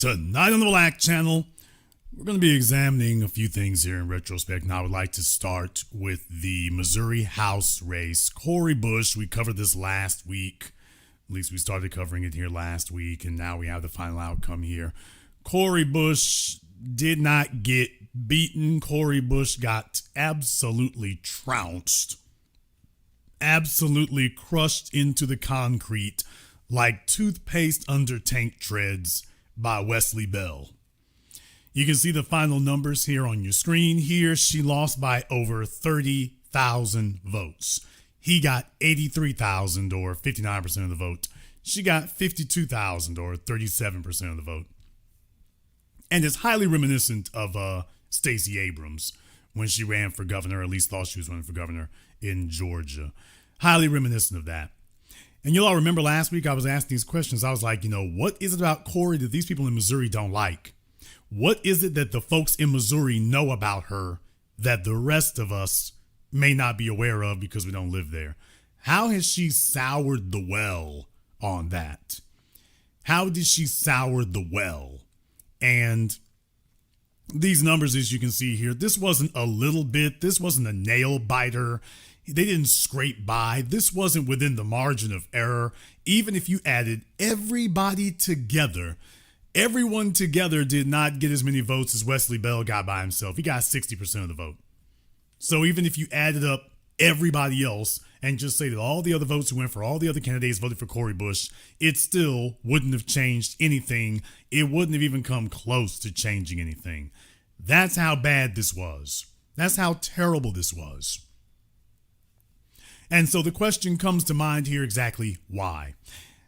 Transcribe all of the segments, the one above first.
Tonight on the Black Channel, we're going to be examining a few things here in retrospect, and I would like to start with the Missouri House race. Cori Bush, we covered this last week. At least we started covering it here last week, and now we have the final outcome here. Cori Bush did not get beaten. Cori Bush got absolutely trounced, absolutely crushed into the concrete like toothpaste under tank treads by Wesley Bell. You can see the final numbers here on your screen. Here, she lost by over 30,000 votes. He got 83,000 or 59% of the vote. She got 52,000 or 37% of the vote. And it's highly reminiscent of Stacey Abrams when she ran for governor, or at least thought she was running for governor in Georgia. Highly reminiscent of that. And you'll all remember last week I was asking these questions. I was like, what is it about Cori that these people in Missouri don't like? What is it that the folks in Missouri know about her that the rest of us may not be aware of because we don't live there? How has she soured the well on that? How did she sour the well? And these numbers, as you can see here, this wasn't a little bit. This wasn't a nail biter. They didn't scrape by. This wasn't within the margin of error. Even if you added everybody together, everyone together did not get as many votes as Wesley Bell got by himself. He got 60% of the vote. So even if you added up everybody else and just say that all the other votes who went for all the other candidates voted for Cori Bush, it still wouldn't have changed anything. It wouldn't have even come close to changing anything. That's how bad this was. That's how terrible this was. And so the question comes to mind here, exactly why?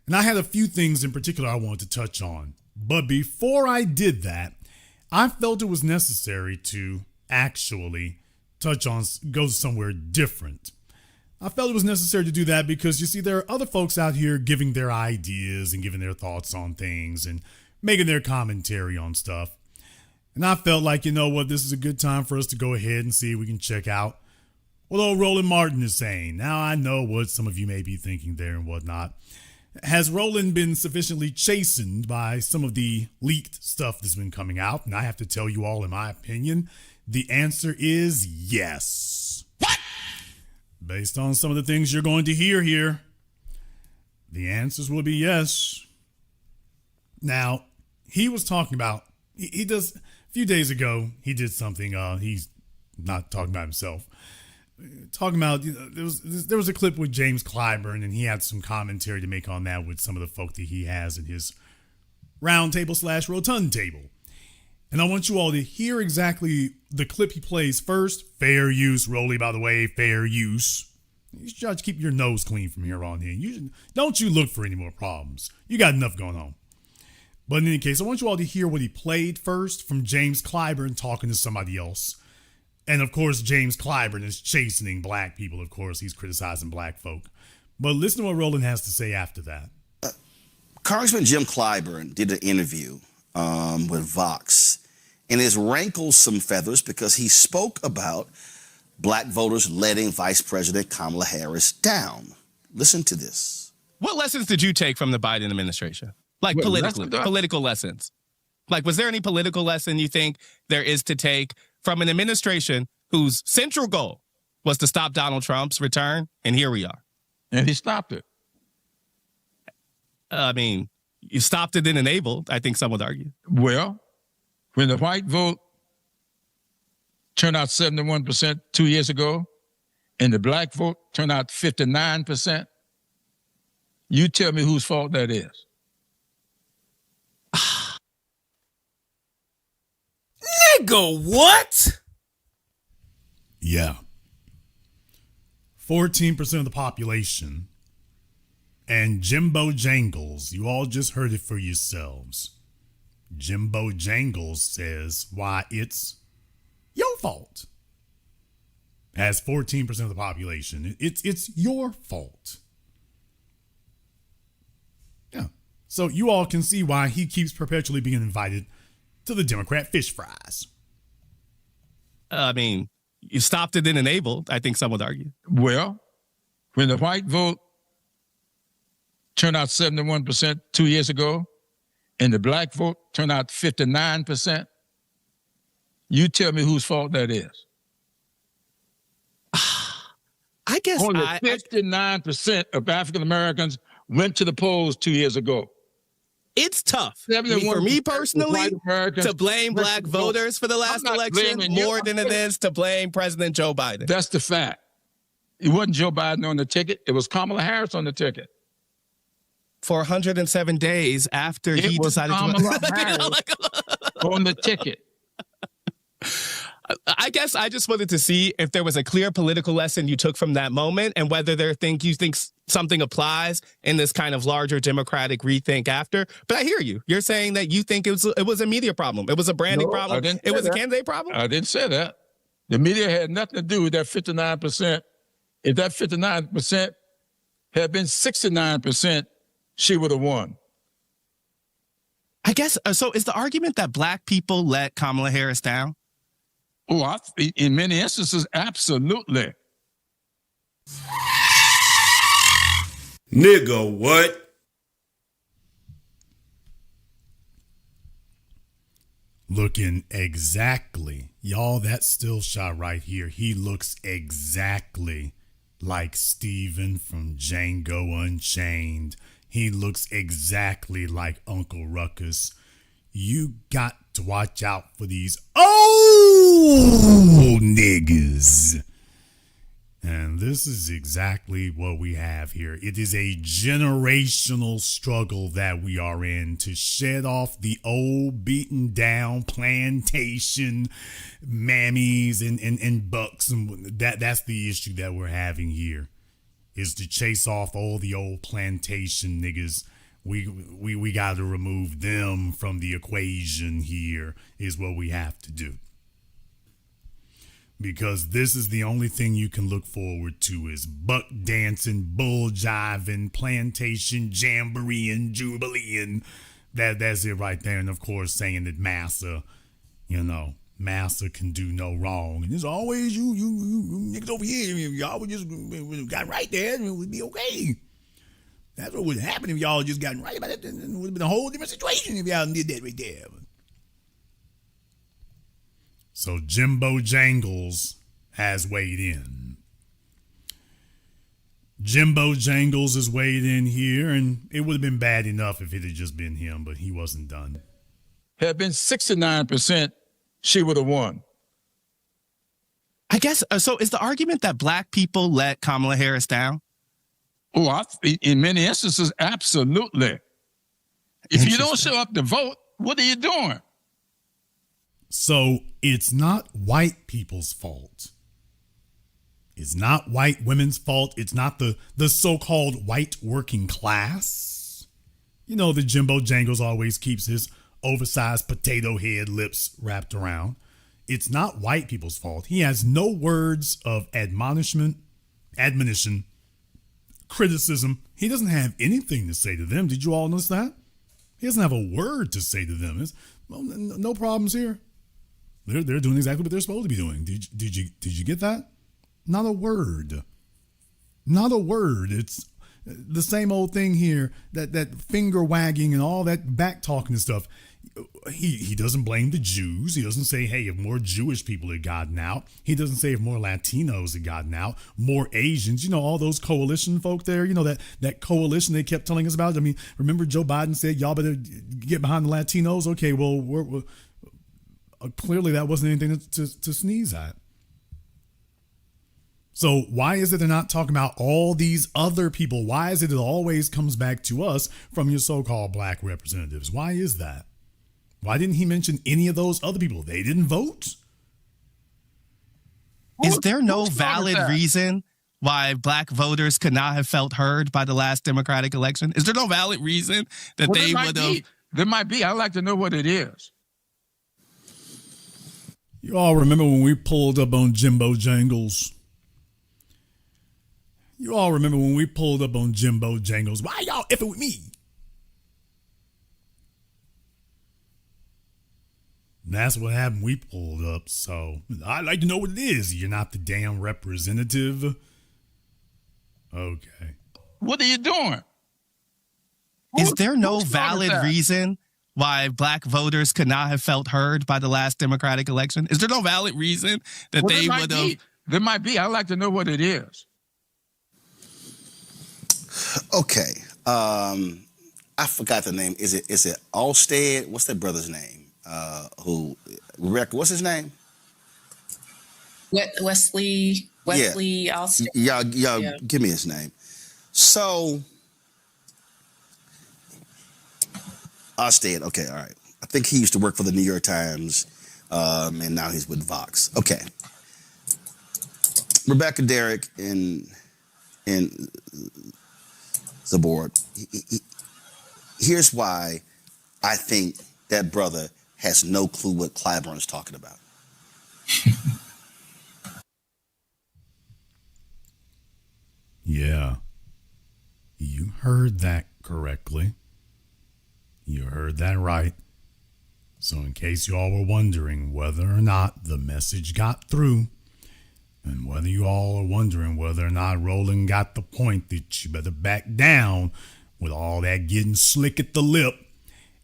And I had a few things in particular I wanted to touch on. But before I did that, I felt it was necessary to actually go somewhere different. I felt it was necessary to do that because, you see, there are other folks out here giving their ideas and giving their thoughts on things and making their commentary on stuff. And I felt like, this is a good time for us to go ahead and see if we can check out what old Roland Martin is saying. Now, I know what some of you may be thinking there and whatnot. Has Roland been sufficiently chastened by some of the leaked stuff that's been coming out? And I have to tell you all, in my opinion, the answer is yes. What? Based on some of the things you're going to hear here, the answers will be yes. Now, he was talking about, he does, a few days ago, he did something, he's not talking about himself. Talking about, there was a clip with James Clyburn, and he had some commentary to make on that with some of the folk that he has in his round table / rotund table. And I want you all to hear exactly the clip he plays first. Fair use, Rolly, by the way, fair use. You should try to keep your nose clean from here on in. Don't you look for any more problems. You got enough going on. But in any case, I want you all to hear what he played first from James Clyburn talking to somebody else. And, of course, James Clyburn is chastening black people. Of course, he's criticizing black folk. But listen to what Roland has to say after that. Congressman Jim Clyburn did an interview with Vox, and it rankles some feathers because he spoke about black voters letting Vice President Kamala Harris down. Listen to this. What lessons did you take from the Biden administration? Like political lessons. Like, was there any political lesson you think there is to take from an administration whose central goal was to stop Donald Trump's return? And here we are. And he stopped it. I mean, you stopped it and enabled, I think some would argue. Well, when the white vote turned out 71% 2 years ago, and the black vote turned out 59%, you tell me whose fault that is. Nigga, what? Yeah. 14% of the population. And Jimbo Jangles, you all just heard it for yourselves. Jimbo Jangles says why it's your fault. As 14% of the population, it's your fault. Yeah. So you all can see why he keeps perpetually being invited to the Democrat fish fries. I mean, you stopped it and enabled, I think some would argue. Well, when the white vote turned out 71% 2 years ago, and the black vote turned out 59%, you tell me whose fault that is. I guess only 59% of African Americans went to the polls 2 years ago. It's tough for me personally to blame black voters for the last election more than it is to blame President Joe Biden. That's the fact. It wasn't Joe Biden on the ticket. It was Kamala Harris on the ticket. For 107 days after he decided Kamala Harris on the ticket. I guess I just wanted to see if there was a clear political lesson you took from that moment and whether you think something applies in this kind of larger democratic rethink after. But I hear you. You're saying that you think it was a media problem. It was a branding problem. It was a candidate problem. I didn't say that. The media had nothing to do with that 59%. If that 59% had been 69%, she would have won. I guess, so is the argument that black people let Kamala Harris down? Oh, in many instances, absolutely. Nigga, what? Looking exactly. Y'all, that still shot right here. He looks exactly like Steven from Django Unchained. He looks exactly like Uncle Ruckus. You got to watch out for these old niggas. And this is exactly what we have here. It is a generational struggle that we are in to shed off the old beaten down plantation mammies and bucks. And that's the issue that we're having here, is to chase off all the old plantation niggas. We got to remove them from the equation here is what we have to do. Because this is the only thing you can look forward to is buck dancing, bull jiving, plantation jamboree and jubilee. That's it right there. And of course saying that Massa can do no wrong. And it's always you niggas over here. If y'all would just got right there, it would be okay. That's what would happen if y'all just gotten right about it. It would have been a whole different situation if y'all did that right there. So Jimbo Jangles has weighed in. Jimbo Jangles has weighed in here, and it would have been bad enough if it had just been him, but he wasn't done. Had been 69%, she would have won. I guess, so is the argument that black people let Kamala Harris down? Oh, in many instances, absolutely. If you don't show up to vote, what are you doing? So it's not white people's fault. It's not white women's fault. It's not the so-called white working class. You know, the Jimbo Jangles always keeps his oversized potato head lips wrapped around. It's not white people's fault. He has no words of admonition, criticism. He doesn't have anything to say to them. Did you all notice that? He doesn't have a word to say to them. No problems here. They're doing exactly what they're supposed to be doing. Did you get that? Not a word. Not a word. It's the same old thing here. That finger wagging and all that back talking and stuff. He doesn't blame the Jews. He doesn't say, hey, if more Jewish people had gotten out. He doesn't say if more Latinos had gotten out, more Asians, all those coalition folk there, that coalition they kept telling us about. I mean, remember Joe Biden said, y'all better get behind the Latinos? Okay, well, we're clearly that wasn't anything to sneeze at. So why is it they're not talking about all these other people? Why is it always comes back to us from your so-called black representatives? Why is that? Why didn't he mention any of those other people? They didn't vote? Is there no valid reason why black voters could not have felt heard by the last Democratic election? Is there no valid reason that they would have? There might be. I'd like to know what it is. You all remember when we pulled up on Jimbo Jangles? You all remember when we pulled up on Jimbo Jangles? Why y'all effing with me? That's what happened. We pulled up. So I'd like to know what it is. You're not the damn representative. Okay. What are you doing? Is there no valid reason why black voters could not have felt heard by the last Democratic election? Is there no valid reason that they would have? There might be. I'd like to know what it is. Okay. I forgot the name. Is it Alstead? What's that brother's name? Rebecca, what's his name? Wesley Alstead. Yeah, give me his name. So, Alstead, okay, all right. I think he used to work for the New York Times, and now he's with Vox. Okay. Rebecca, Derek, and Zabord. Here's why I think that brother has no clue what Clyburn's talking about. Yeah. You heard that correctly. You heard that right. So in case you all were wondering whether or not the message got through, and whether you all are wondering whether or not Roland got the point that you better back down with all that getting slick at the lip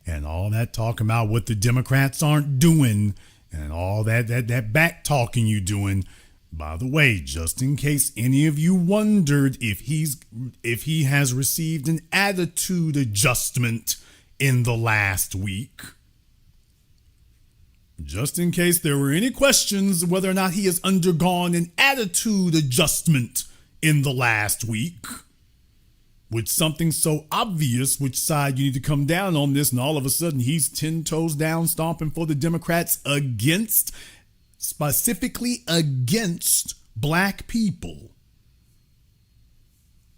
and all that talking about what the Democrats aren't doing and all that back talking you doing. By the way, just in case any of you wondered if he has received an attitude adjustment in the last week, just in case there were any questions whether or not he has undergone an attitude adjustment in the last week, with something so obvious which side you need to come down on this, and all of a sudden he's 10 toes down stomping for the Democrats specifically against black people.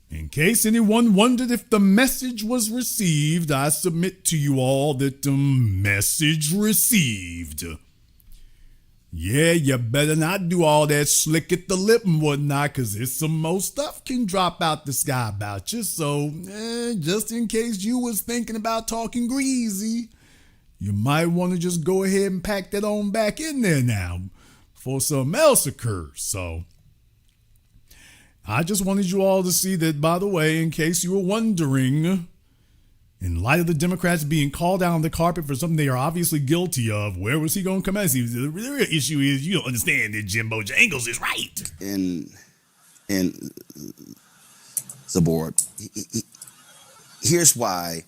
In case anyone wondered if the message was received, I submit to you all that the message received. Yeah, you better not do all that slick at the lip and whatnot, because there's some more stuff can drop out the sky about you. So, just in case you was thinking about talking greasy, you might want to just go ahead and pack that on back in there now before something else occurs. So, I just wanted you all to see that, by the way, in case you were wondering, in light of the Democrats being called out on the carpet for something they are obviously guilty of, where was he going to come out? See, the real issue is you don't understand that Jimbo Jangles is right. And Zabord, here's why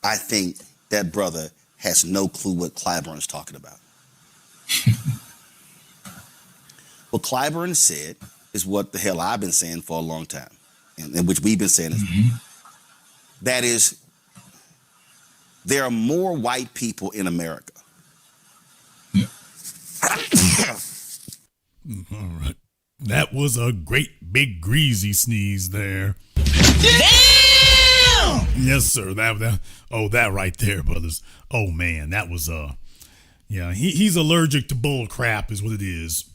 I think that brother has no clue what Clyburn's talking about. What Clyburn said is what the hell I've been saying for a long time, and which we've been saying. That is, there are more white people in America. Yeah. All right. That was a great big greasy sneeze there. Damn! Yes, sir. That right there, brothers. Oh man, that was yeah, he's allergic to bull crap is what it is.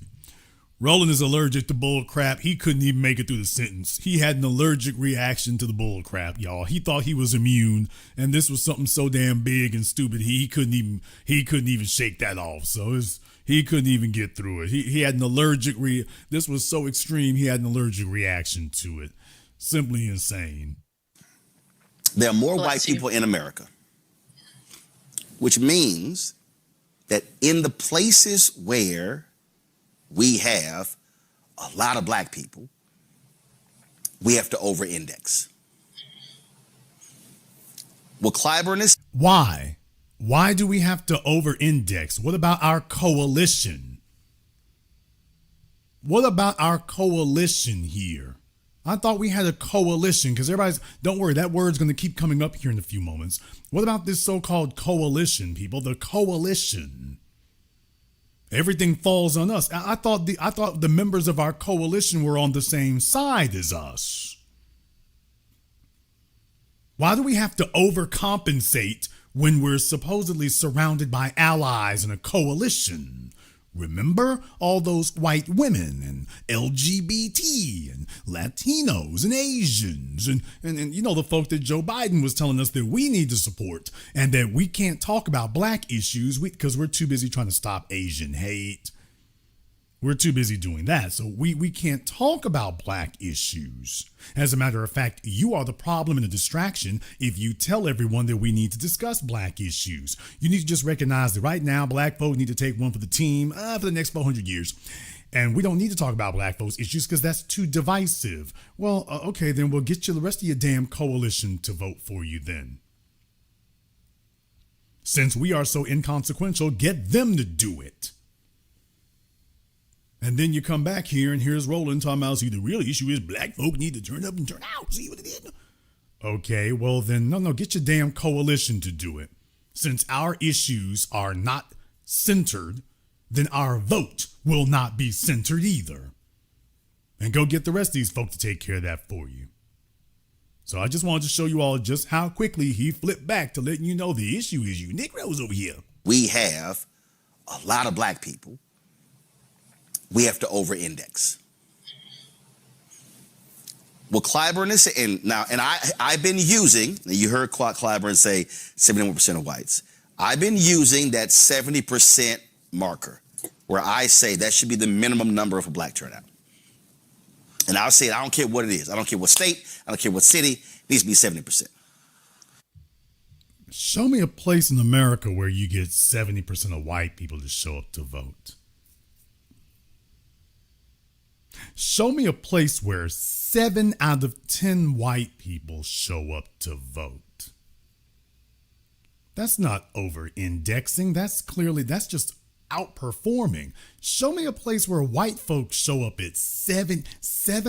Roland is allergic to bull crap. He couldn't even make it through the sentence. He had an allergic reaction to the bull crap, y'all. He thought he was immune, and this was something so damn big and stupid he couldn't even shake that off. So he couldn't even get through it. He had an allergic this was so extreme he had an allergic reaction to it. Simply insane. There are more white people in America, which means that in the places where we have a lot of black people, we have to over-index. What Clyburn is... Why? Why do we have to over-index? What about our coalition? What about our coalition here? I thought we had a coalition, because everybody's... Don't worry, that word's going to keep coming up here in a few moments. What about this so-called coalition, people? The coalition. Everything falls on us. I thought the members of our coalition were on the same side as us. Why do we have to overcompensate when we're supposedly surrounded by allies in a coalition? Remember all those white women and LGBT and Latinos and Asians and you know, the folk that Joe Biden was telling us that we need to support, and that we can't talk about black issues because we're too busy trying to stop Asian hate. We're too busy doing that, so we can't talk about black issues. As a matter of fact, you are the problem and a distraction if you tell everyone that we need to discuss black issues. You need to just recognize that right now, black folk need to take one for the team for the next 400 years. And we don't need to talk about black folks' issues because that's too divisive. Well, okay, then we'll get you the rest of your damn coalition to vote for you then. Since we are so inconsequential, get them to do it. And then you come back here and here's Roland talking about, see, the real issue is black folk need to turn up and turn out. See what it is? Okay, well then, no, get your damn coalition to do it. Since our issues are not centered, then our vote will not be centered either. And go get the rest of these folk to take care of that for you. So I just wanted to show you all just how quickly he flipped back to letting you know the issue is you Negroes over here. We have a lot of black people. We have to over-index. Well, Clyburn is, and I've been using, you heard Clyburn say 71% of whites. I've been using that 70% marker where I say that should be the minimum number of a black turnout. And I'll say it, I don't care what it is. I don't care what state, I don't care what city, it needs to be 70%. Show me a place in America where you get 70% of white people to show up to vote. Show me a place where 7 out of 10 white people show up to vote. That's not over-indexing. That's just outperforming. Show me a place where white folks show up at 7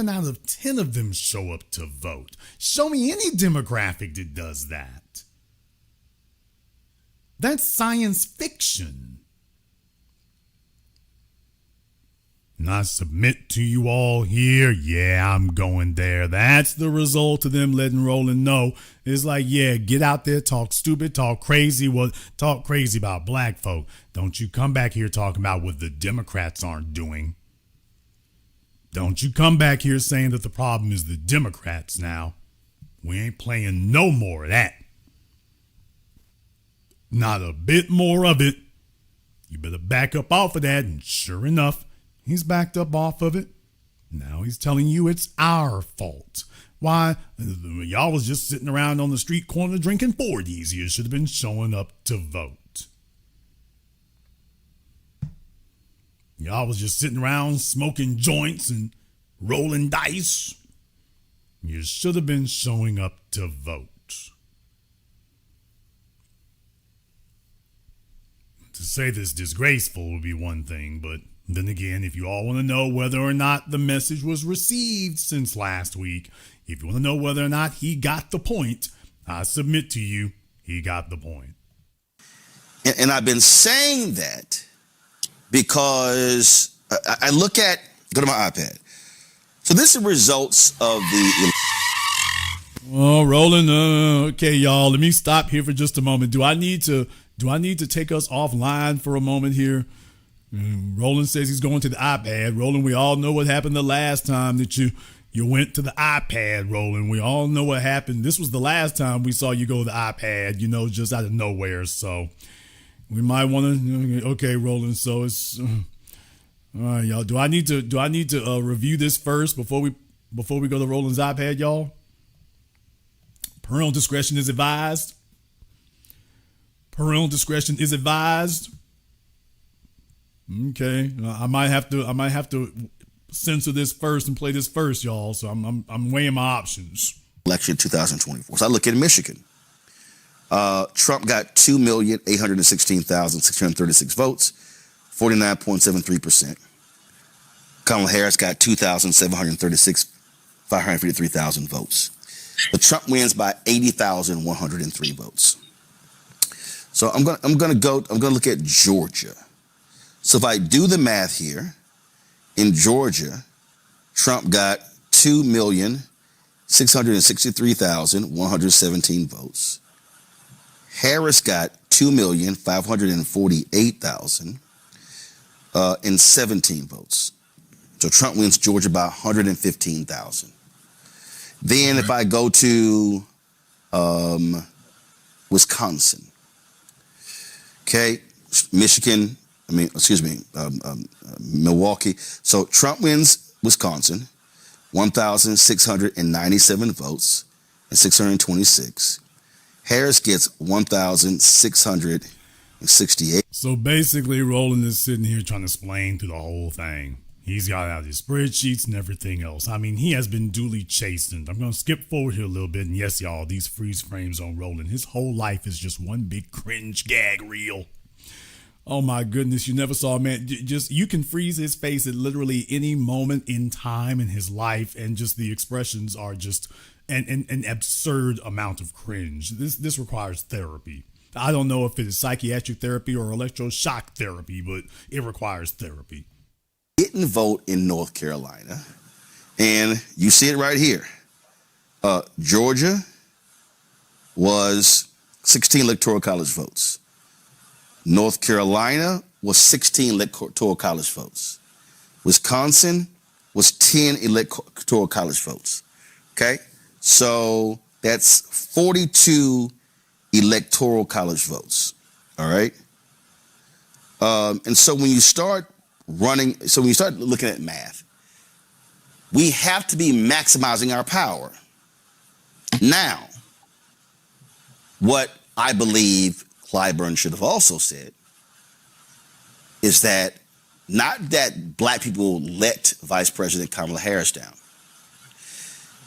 out of 10 of them show up to vote. Show me any demographic that does that. That's science fiction. And I submit to you all here, yeah, I'm going there. That's the result of them letting Roland know. It's like, yeah, get out there, talk stupid, talk crazy about black folk. Don't you come back here talking about what the Democrats aren't doing. Don't you come back here saying that the problem is the Democrats now. We ain't playing no more of that. Not a bit more of it. You better back up off of that, and sure enough, he's backed up off of it. Now he's telling you it's our fault. Why? Y'all was just sitting around on the street corner drinking 40s. You should have been showing up to vote. Y'all was just sitting around smoking joints and rolling dice. You should have been showing up to vote. To say this disgraceful would be one thing, but then again, if you all want to know whether or not the message was received since last week, if you want to know whether or not he got the point, I submit to you, he got the point. And I've been saying that because I go to my iPad. So this is the results of the... Oh, Roland, okay, y'all, let me stop here for just a moment. Do I need to take us offline for a moment here? Roland says he's going to the iPad. Roland, we all know what happened the last time that you went to the iPad, Roland. We all know what happened. This was the last time we saw you go to the iPad, just out of nowhere. So we might want to, okay, Roland. So it's, all right, y'all. Do I need to review this first before we go to Roland's iPad, y'all? Parental discretion is advised. Parental discretion is advised. Okay, I might have to censor this first and play this first, y'all. So I'm weighing my options. Election 2024. So I look at Michigan. Trump got 2,816,636 votes, 49.73%. Kamala Harris got 553,000 votes. But Trump wins by 80,103 votes. So I'm gonna look at Georgia. So if I do the math here, in Georgia, Trump got 2,663,117 votes. Harris got 2,548,017 votes. So Trump wins Georgia by 115,000. Then if I go to Wisconsin, okay, Michigan, Milwaukee. So Trump wins Wisconsin, 1,697 votes and 626. Harris gets 1,668. So basically, Roland is sitting here trying to explain through the whole thing. He's got out his spreadsheets and everything else. I mean, he has been duly chastened. I'm going to skip forward here a little bit. And yes, y'all, these freeze frames on Roland. His whole life is just one big cringe gag reel. Oh my goodness, you never saw a man. Just you can freeze his face at literally any moment in time in his life, and just the expressions are just an absurd amount of cringe. This requires therapy. I don't know if it is psychiatric therapy or electroshock therapy, but it requires therapy. Didn't vote in North Carolina, and you see it right here. Georgia was 16 electoral college votes. North Carolina was 16 electoral college votes. Wisconsin was 10 electoral college votes. Okay? So that's 42 electoral college votes. All right? And so when you start looking at math, we have to be maximizing our power. Now, what I believe Clyburn should have also said is that not that black people let Vice President Kamala Harris down.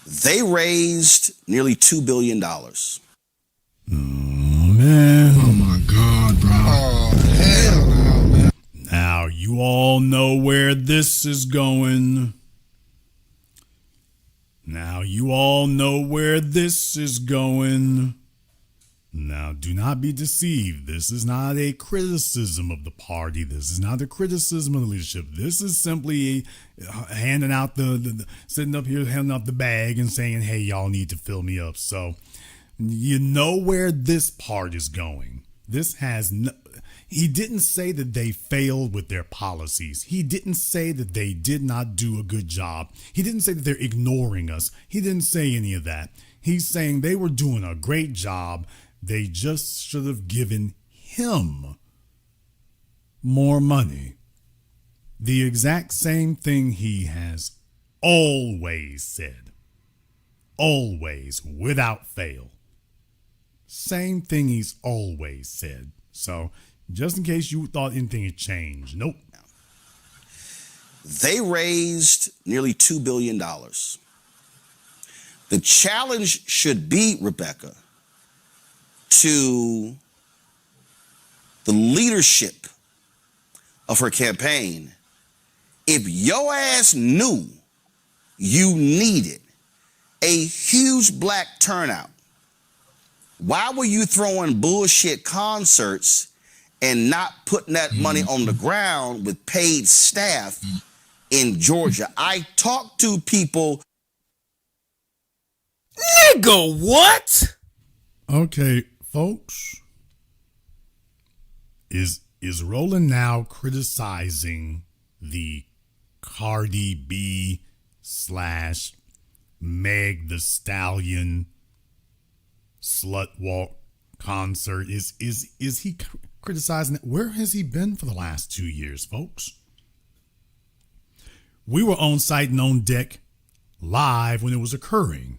They raised nearly $2 billion. Oh, man. Oh my God, bro. Oh, hell no, man. Now, you all know where this is going. Now, do not be deceived. This is not a criticism of the party. This is not a criticism of the leadership. This is simply handing out sitting up here handing out the bag and saying, hey, y'all need to fill me up. So you know where this part is going. He didn't say that they failed with their policies. He didn't say that they did not do a good job. He didn't say that they're ignoring us. He didn't say any of that. He's saying they were doing a great job. They just should have given him more money. The exact same thing he has always said. Always, without fail. Same thing he's always said. So, just in case you thought anything had changed, nope. They raised nearly $2 billion. The challenge should be, Rebecca, to the leadership of her campaign. If your ass knew you needed a huge black turnout, why were you throwing bullshit concerts and not putting that money on the ground with paid staff in Georgia? I talked to people. Nigga, what? Okay, folks. Is Roland now criticizing the Cardi B / Meg the Stallion slut walk concert? Is he criticizing it? Where has he been for the last 2 years, folks? We were on site and on deck live when it was occurring.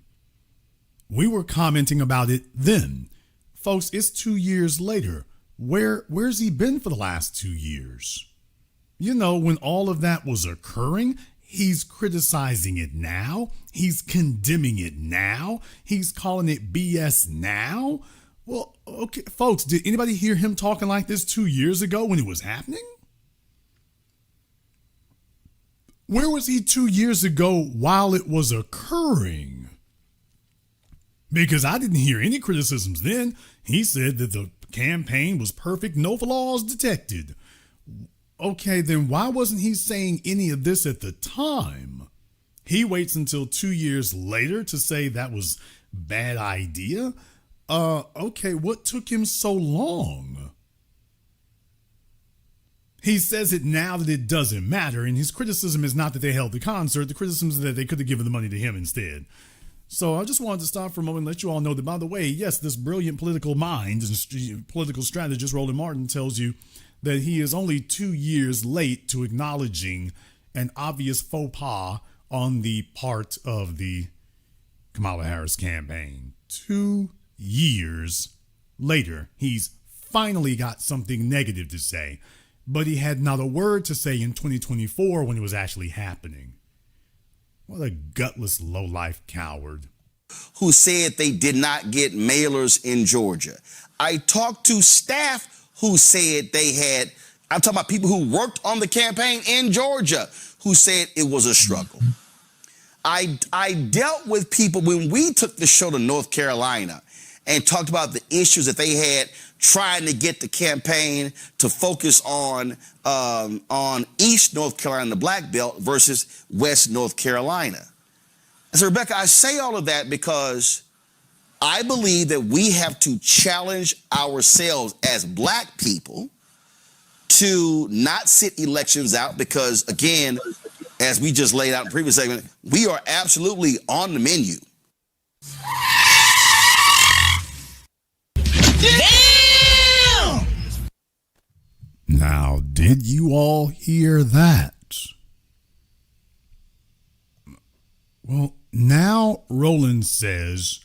We were commenting about it then. Folks, it's 2 years later. Where's he been for the last 2 years? You know, when all of that was occurring, he's criticizing it now. He's condemning it now. He's calling it BS now. Well, okay, folks, did anybody hear him talking like this 2 years ago when it was happening? Where was he 2 years ago while it was occurring? Because I didn't hear any criticisms then. He said that the campaign was perfect, no flaws detected. Okay, then why wasn't he saying any of this at the time? He waits until 2 years later to say that was bad idea? Okay, what took him so long? He says it now that it doesn't matter, and his criticism is not that they held the concert. The criticism is that they could have given the money to him instead. So I just wanted to stop for a moment and let you all know that, by the way, yes, this brilliant political mind and political strategist Roland Martin tells you that he is only 2 years late to acknowledging an obvious faux pas on the part of the Kamala Harris campaign. 2 years later, he's finally got something negative to say, but he had not a word to say in 2024 when it was actually happening. What a gutless, low-life coward. Who said they did not get mailers in Georgia. I talked to staff who said they had, I'm talking about people who worked on the campaign in Georgia, who said it was a struggle. I dealt with people when we took the show to North Carolina and talked about the issues that they had trying to get the campaign to focus on East North Carolina, the Black Belt, versus West North Carolina. And so, Rebecca, I say all of that because I believe that we have to challenge ourselves as Black people to not sit elections out because, again, as we just laid out in the previous segment, we are absolutely on the menu. Damn! Now, did you all hear that? Well, now Roland says,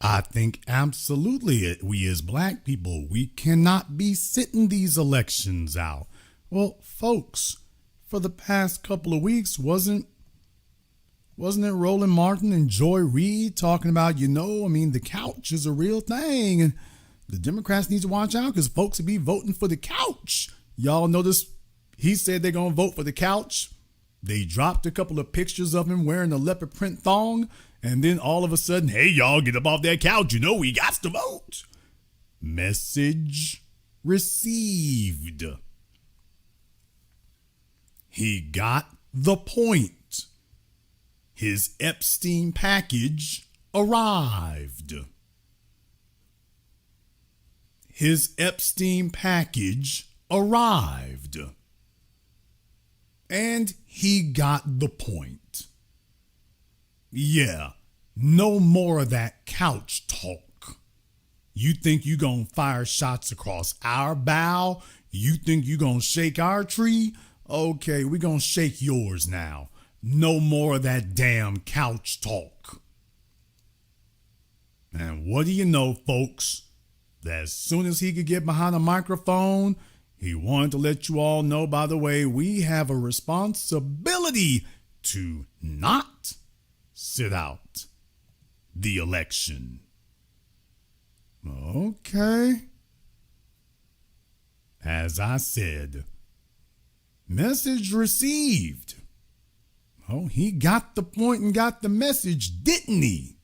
I think absolutely we as Black people, we cannot be sitting these elections out. Well, folks, for the past couple of weeks, wasn't it Roland Martin and Joy Reid talking about, the couch is a real thing and the Democrats need to watch out because folks will be voting for the couch. Y'all notice he said they're going to vote for the couch. They dropped a couple of pictures of him wearing a leopard print thong. And then all of a sudden, hey, y'all, get up off that couch. We got to vote. Message received. He got the point. His Epstein package arrived. His Epstein package arrived. And he got the point. Yeah, no more of that couch talk. You think you gonna fire shots across our bow? You think you gonna shake our tree? Okay, we gonna shake yours now. No more of that damn couch talk. And what do you know, folks? That as soon as he could get behind a microphone, he wanted to let you all know, by the way, we have a responsibility to not sit out the election. Okay. As I said, message received. Oh, he got the point and got the message, didn't he?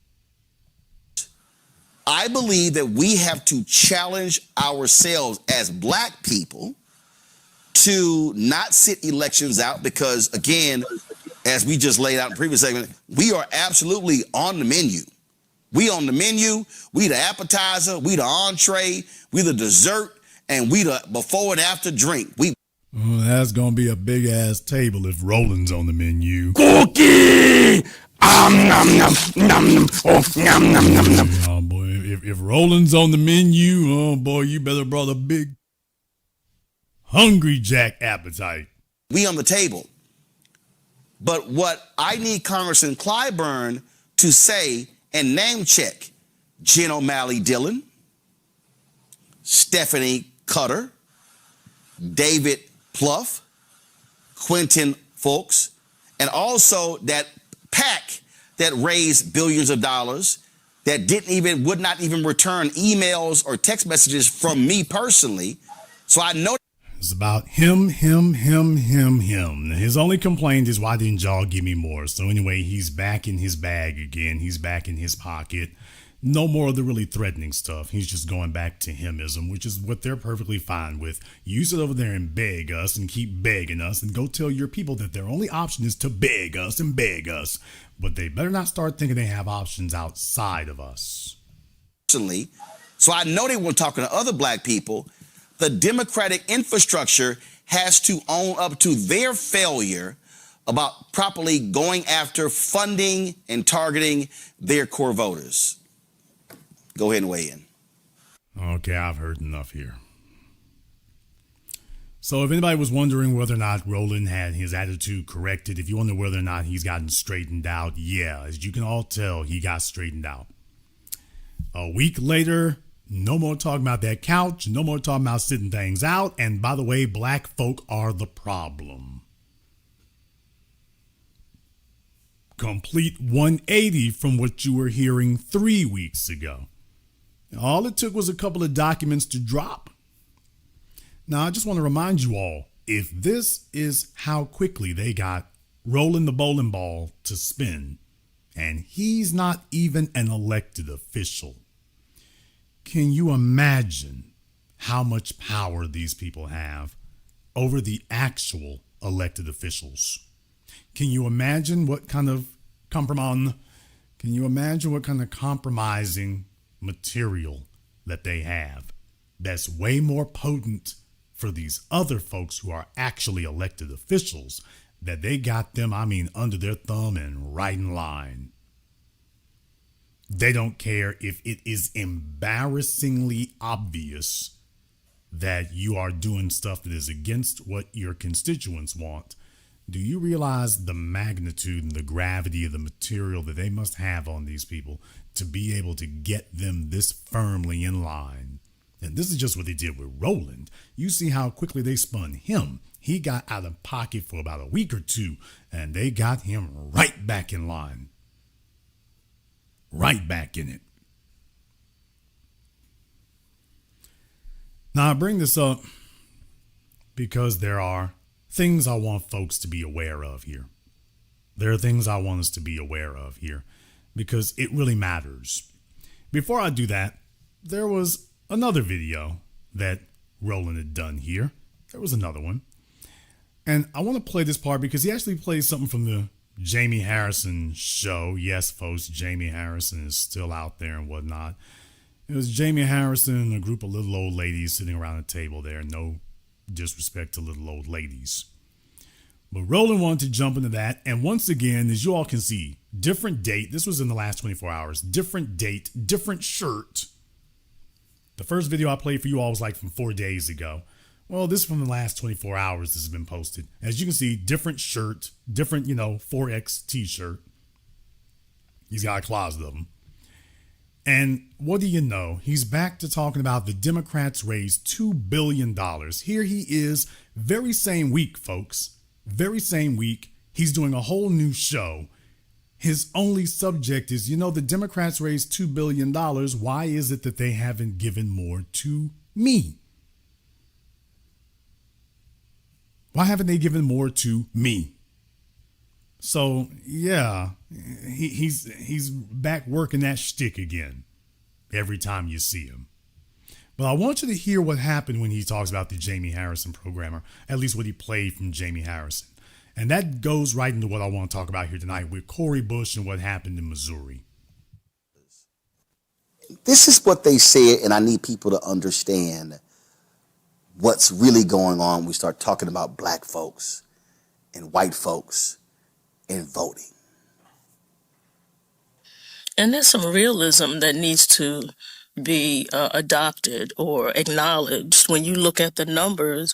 I believe that we have to challenge ourselves as Black people to not sit elections out because, again, as we just laid out in the previous segment, we are absolutely on the menu. We on the menu, we the appetizer, we the entree, we the dessert, and we the before and after drink. Well, that's going to be a big-ass table if Roland's on the menu. Cookie! Nom, nom, nom, nom. Oh, nom, nom, nom, nom. Oh, boy, if Roland's on the menu, oh, boy, you better brought a big Hungry Jack appetite. We on the table. But what I need Congressman Clyburn to say and name check Jen O'Malley Dillon, Stephanie Cutter, David Plouffe, Quentin Fulks, and also that PAC that raised billions of dollars that would not even return emails or text messages from me personally. So I know it's about him. His only complaint is, why didn't y'all give me more? So anyway, he's back in his bag again. He's back in his pocket. No more of the really threatening stuff. He's just going back to himism, which is what they're perfectly fine with. You sit over there and beg us and keep begging us and go tell your people that their only option is to beg us and beg us. But they better not start thinking they have options outside of us. Personally, so I know they weren't talking to other Black people. The Democratic infrastructure has to own up to their failure about properly going after funding and targeting their core voters. Go ahead and weigh in. Okay, I've heard enough here. So if anybody was wondering whether or not Roland had his attitude corrected, if you wonder whether or not he's gotten straightened out, yeah, as you can all tell, he got straightened out. A week later, no more talking about that couch, no more talking about sitting things out, and by the way, black folk are the problem. Complete 180 from what you were hearing 3 weeks ago. All it took was a couple of documents to drop. Now, I just want to remind you all, if this is how quickly they got Rolling the Bowling Ball to spin, and he's not even an elected official, can you imagine how much power these people have over the actual elected officials? Can you imagine what kind of compromising material that they have that's way more potent for these other folks who are actually elected officials, that they got them, under their thumb and right in line. They don't care if it is embarrassingly obvious that you are doing stuff that is against what your constituents want. Do you realize the magnitude and the gravity of the material that they must have on these people to be able to get them this firmly in line? And this is just what they did with Roland. You see how quickly they spun him. He got out of pocket for about a week or two, and they got him right back in line. Right back in it. Now, I bring this up because there are things I want folks to be aware of here. There are things I want us to be aware of here because it really matters. Before I do that, there was another video that Roland had done here. There was another one. And I want to play this part because he actually plays something from the Jamie Harrison show. Yes, folks, Jamie Harrison is still out there and whatnot. It was Jamie Harrison and a group of little old ladies sitting around a table there. No disrespect to little old ladies. But Roland wanted to jump into that. And once again, as you all can see, different date. This was in the last 24 hours. Different date, different shirt. The first video I played for you all was like from 4 days ago. Well, this is from the last 24 hours this has been posted. As you can see, different shirt, different, 4X t-shirt. He's got a closet of them. And what do you know? He's back to talking about the Democrats raised $2 billion. Here he is, very same week, folks. Very same week. He's doing a whole new show. His only subject is, the Democrats raised $2 billion. Why is it that they haven't given more to me? Why haven't they given more to me? So, yeah, he's back working that shtick again every time you see him. But I want you to hear what happened when he talks about the Jamie Harrison programmer, at least what he played from Jamie Harrison. And that goes right into what I want to talk about here tonight with Cori Bush and what happened in Missouri. This is what they said, and I need people to understand what's really going on when we start talking about black folks and white folks and voting. And there's some realism that needs to be adopted or acknowledged. When you look at the numbers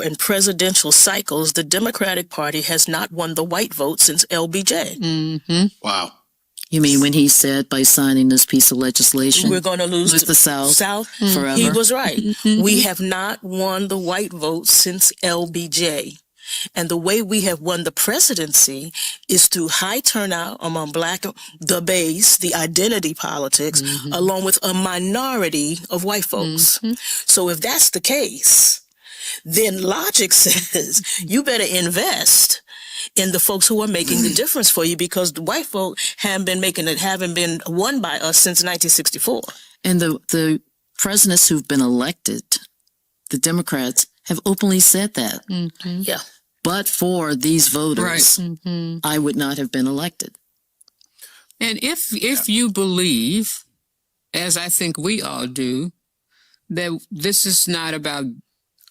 in presidential cycles, the Democratic Party has not won the white vote since LBJ. Mm-hmm. Wow. You mean when he said by signing this piece of legislation, we're going to lose the South forever? He was right. We have not won the white vote since LBJ. And the way we have won the presidency is through high turnout among the base, the identity politics, along with a minority of white folks. So if that's the case, then logic says you better invest in the folks who are making the difference for you, because the white folk haven't been won by us since 1964. And the presidents who've been elected, the Democrats, have openly said that. Yeah. But for these voters, I would not have been elected. And if you believe, as I think we all do, that this is not about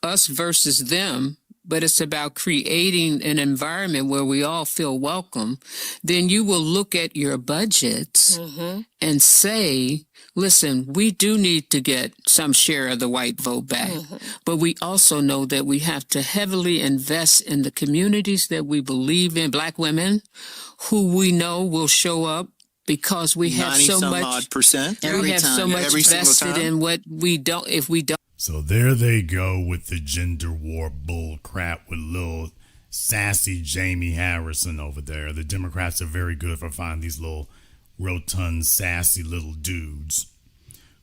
us versus them, but it's about creating an environment where we all feel welcome, then you will look at your budgets and say, listen, we do need to get some share of the white vote back, but we also know that we have to heavily invest in the communities that we believe in, Black women, who we know will show up because we have so much percent we have so much vested in what we don't, if we don't. So there they go with the gender war bull crap with little sassy Jamie Harrison over there. The Democrats are very good for finding these little rotund, sassy little dudes.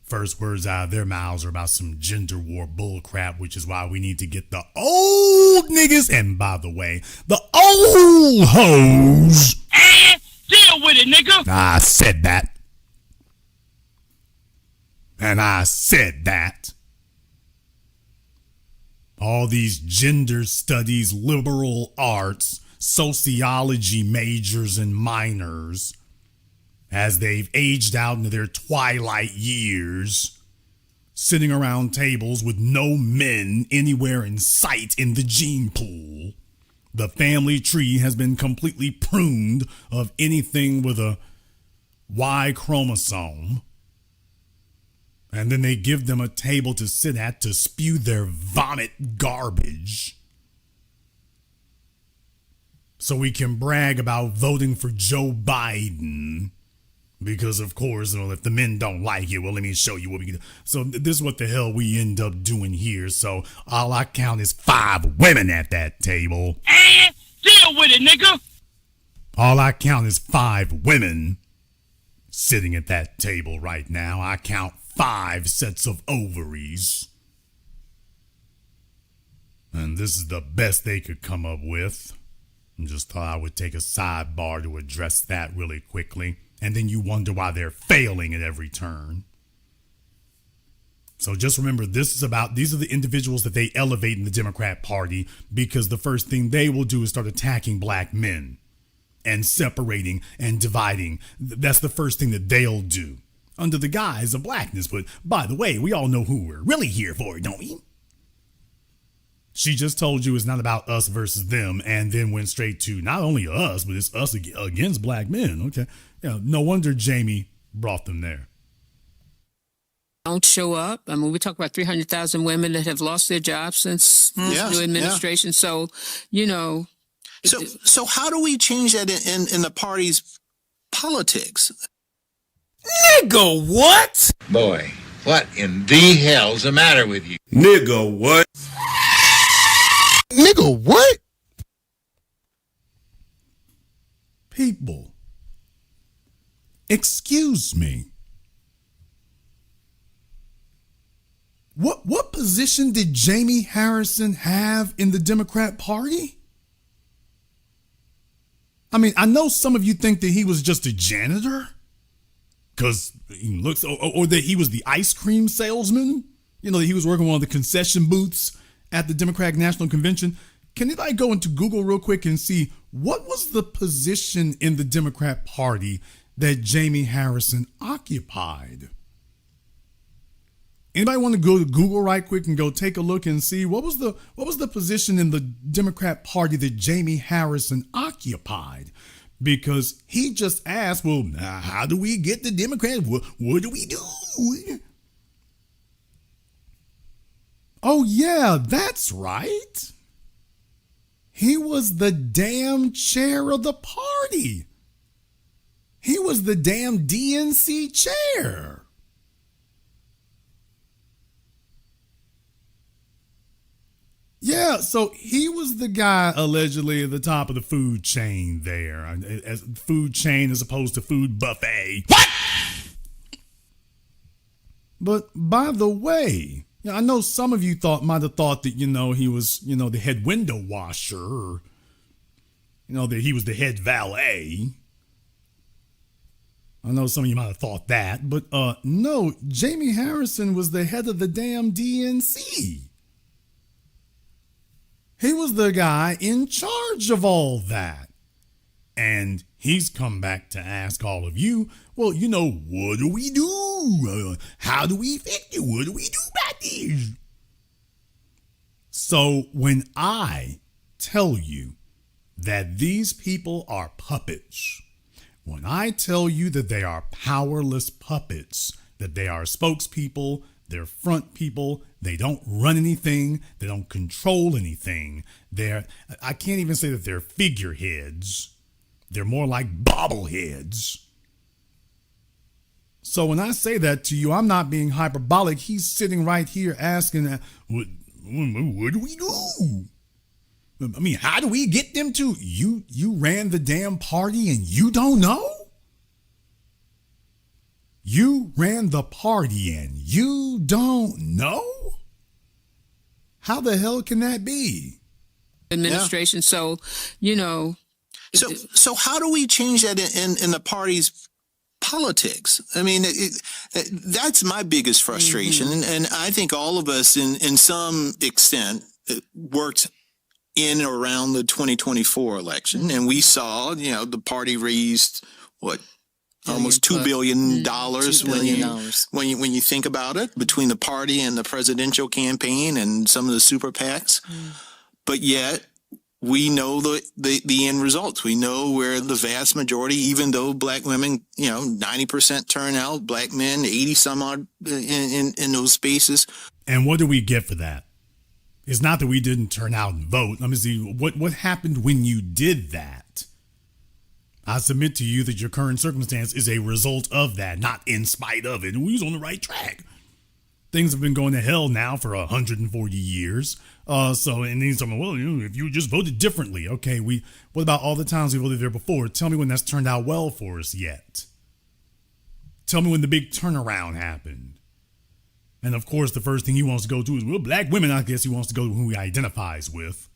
First words out of their mouths are about some gender war bull crap, which is why we need to get the old niggas, and by the way, the old hoes. Deal with it, nigga. I said that. And I said that. All these gender studies, liberal arts, sociology majors and minors, as they've aged out into their twilight years, sitting around tables with no men anywhere in sight in the gene pool. The family tree has been completely pruned of anything with a Y chromosome. And then they give them a table to sit at to spew their vomit garbage. So we can brag about voting for Joe Biden. Because, of course, well, if the men don't like it, well, let me show you what we can do. So this is what the hell we end up doing here. So all I count is 5 women at that table. And deal with it, nigga. All I count is 5 women sitting at that table right now. I count 5 sets of ovaries. And this is the best they could come up with. I just thought I would take a sidebar to address that really quickly. And then you wonder why they're failing at every turn. So just remember, these are the individuals that they elevate in the Democrat Party, because the first thing they will do is start attacking black men and separating and dividing. That's the first thing that they'll do under the guise of blackness. But by the way, we all know who we're really here for, don't we? She just told you it's not about us versus them, and then went straight to not only us, but it's us against black men. Okay. Yeah, no wonder Jamie brought them there. Don't show up. I mean, we talk about 300,000 women that have lost their jobs since this new administration. Yeah. So, you know. So how do we change that in the party's politics? Nigga, what? Boy, what in the hell's the matter with you? Nigga, what? Nigga, what? People. Excuse me. What position did Jamie Harrison have in the Democrat Party? I mean, I know some of you think that he was just a janitor, because he looks, or that he was the ice cream salesman. You know, that he was working on the concession booths at the Democratic National Convention. Can anybody go into Google real quick and see what was the position in the Democrat Party that Jamie Harrison occupied? Anybody want to go to Google right quick and go take a look and see what was the position in the Democrat Party that Jamie Harrison occupied? Because he just asked, well, how do we get the Democrats? What do we do? Oh yeah, that's right. He was the damn chair of the party. He was the damn DNC chair. Yeah, so he was the guy allegedly at the top of the food chain there. As food chain as opposed to food buffet. What? But by the way, I know some of you might have thought that, he was, the head window washer, or, that he was the head valet. I know some of you might have thought that, but no, Jamie Harrison was the head of the damn DNC. He was the guy in charge of all that. And he's come back to ask all of you, well, what do we do? How do we fix it? What do we do about this? So when I tell you that these people are puppets, when I tell you that they are powerless puppets, that they are spokespeople, they're front people, they don't run anything, they don't control anything, I can't even say that they're figureheads, they're more like bobbleheads. So when I say that to you, I'm not being hyperbolic. He's sitting right here asking, what do we do? I mean, how do we get them to? You ran the damn party and you don't know? You ran the party and you don't know? How the hell can that be? Administration. Yeah. So, you know. So how do we change that in the party's politics? I mean, that's my biggest frustration. Mm-hmm. And I think all of us in some extent worked in or around the 2024 election. And we saw, the party raised almost $2 billion when you think about it, between the party and the presidential campaign and some of the super PACs. But yet we know the end results. We know where the vast majority, even though black women, 90% turnout, black men, 80 some odd in those spaces. And what do we get for that? It's not that we didn't turn out and vote. Let me see, what happened when you did that? I submit to you that your current circumstance is a result of that, not in spite of it. We was on the right track. Things have been going to hell now for 140 years. And then he's talking, well, if you just voted differently. Okay, what about all the times we voted there before? Tell me when that's turned out well for us yet. Tell me when the big turnaround happened. And of course, the first thing he wants to go to is, well, black women. I guess he wants to go to who he identifies with.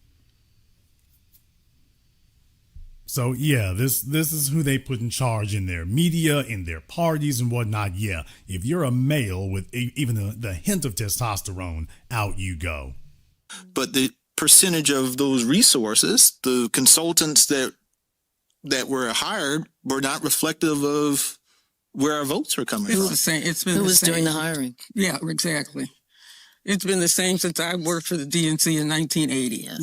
So yeah, this is who they put in charge in their media, in their parties and whatnot. Yeah, if you're a male with even the hint of testosterone, out you go. But the percentage of those resources, the consultants that were hired, were not reflective of where our votes are coming from. It's the same. It was during the hiring. Yeah, exactly. It's been the same since I worked for the DNC in 1980. Yeah.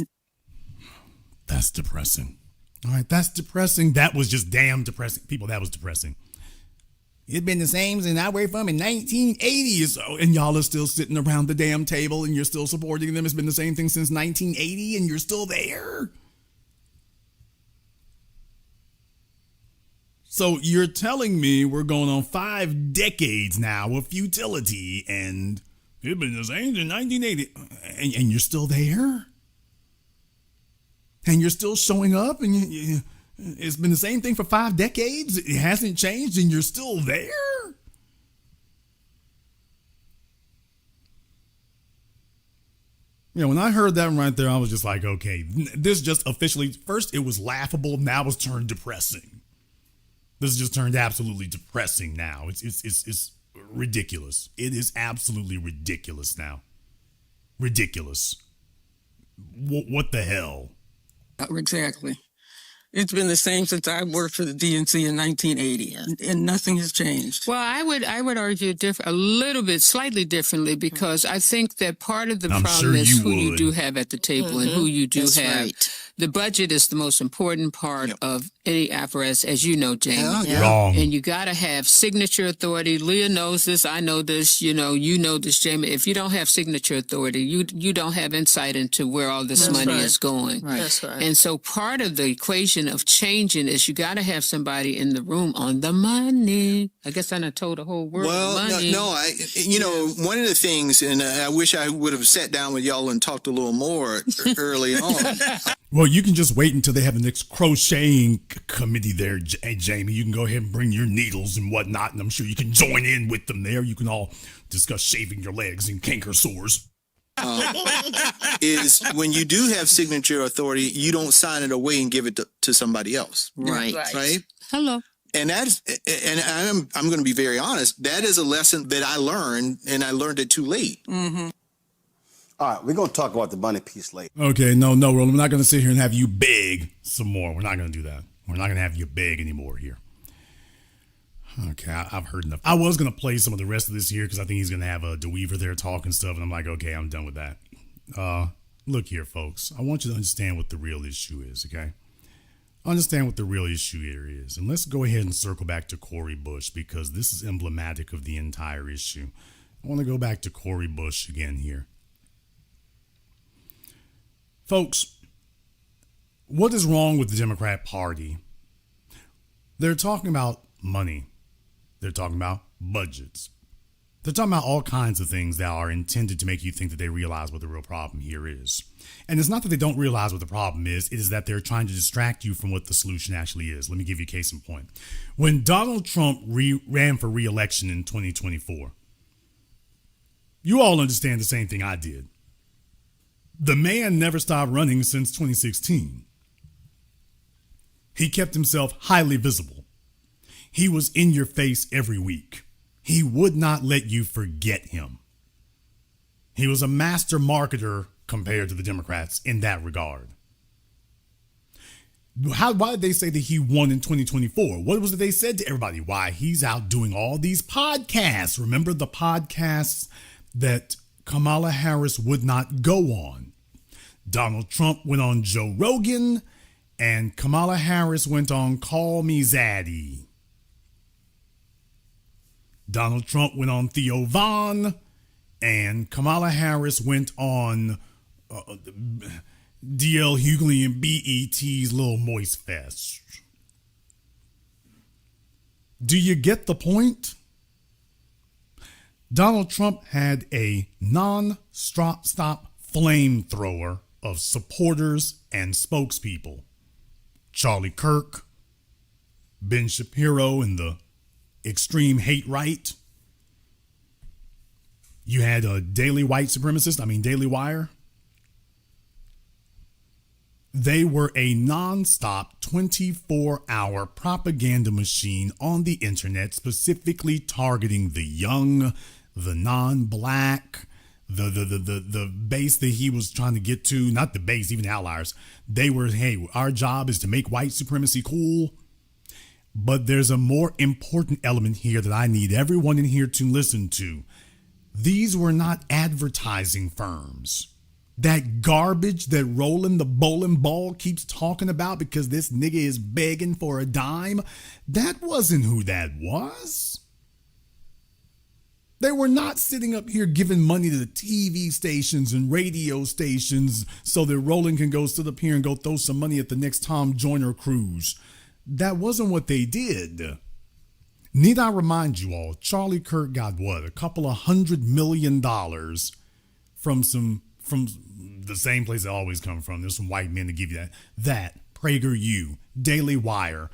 That's depressing. All right, that's depressing. That was just damn depressing. People, that was depressing. It's been the same since I worked from in 1980. So, and y'all are still sitting around the damn table and you're still supporting them. It's been the same thing since 1980 and you're still there. So you're telling me we're going on 5 decades now of futility and it's been the same since 1980 and you're still there? And you're still showing up and it's been the same thing for 5 decades. It hasn't changed and you're still there. When I heard that right there, I was just like, okay, this just officially, first it was laughable. Now it's turned depressing. This just turned absolutely depressing now. It's ridiculous. It is absolutely ridiculous now. Ridiculous. What the hell? Exactly. It's been the same since I worked for the DNC in 1980, and nothing has changed. Well, I would argue a little bit, slightly differently, because I think that part of the problem is who you do have at the table and who you do have. Right. The budget is the most important part of any apparatus, as you know, Jamie. Yeah. Wrong. And you got to have signature authority. Leah knows this. I know this. You know this, Jamie. If you don't have signature authority, you don't have insight into where all this money is going. Right. That's right. And so part of the equation of changing is you got to have somebody in the room on the money. I guess I done told the whole world money. No, one of the things, and I wish I would have sat down with y'all and talked a little more early on. Well, you can just wait until they have the next crocheting committee there, Jamie. You can go ahead and bring your needles and whatnot, and I'm sure you can join in with them there. You can all discuss shaving your legs and canker sores. Is when you do have signature authority, you don't sign it away and give it to somebody else. Right. Hello. And I'm going to be very honest. That is a lesson that I learned, and I learned it too late. Mm-hmm. All right, we're going to talk about the money piece later. Okay, no, Roland. We're not going to sit here and have you beg some more. We're not going to do that. We're not going to have you beg anymore here. Okay, I've heard enough. I was going to play some of the rest of this here because I think he's going to have a DeWeaver there talking stuff, and I'm like, okay, I'm done with that. Look here, folks. I want you to understand what the real issue is, okay? Understand what the real issue here is. And let's go ahead and circle back to Cori Bush because this is emblematic of the entire issue. I want to go back to Cori Bush again here. Folks, what is wrong with the Democrat Party? They're talking about money. They're talking about budgets. They're talking about all kinds of things that are intended to make you think that they realize what the real problem here is. And it's not that they don't realize what the problem is, it is that they're trying to distract you from what the solution actually is. Let me give you a case in point. When Donald Trump ran for re-election in 2024, you all understand the same thing I did. The man never stopped running since 2016. He kept himself highly visible. He was in your face every week. He would not let you forget him. He was a master marketer compared to the Democrats in that regard. Why did they say that he won in 2024? What was it they said to everybody? Why, he's out doing all these podcasts. Remember the podcasts that Kamala Harris would not go on? Donald Trump went on Joe Rogan, and Kamala Harris went on Call Me Zaddy. Donald Trump went on Theo Von, and Kamala Harris went on DL Hughley and BET's Little Moist Fest. Do you get the point? Donald Trump had a non-stop flamethrower of supporters and spokespeople. Charlie Kirk, Ben Shapiro and the extreme hate right. You had a Daily Wire. They were a non-stop 24-hour propaganda machine on the internet, specifically targeting the young, the non-black, the base that he was trying to get to, not the base, even outliers. They were, hey, our job is to make white supremacy cool. But there's a more important element here that I need everyone in here to listen to. These were not advertising firms. That garbage that Roland the bowling ball keeps talking about because this nigga is begging for a dime, that wasn't who that was. They were not sitting up here giving money to the TV stations and radio stations so that Roland can go sit up here and go throw some money at the next Tom Joyner cruise. That wasn't what they did. Need I remind you all, Charlie Kirk got what? A couple of $100 million from the same place they always come from. There's some white men to give you that. That, PragerU, Daily Wire,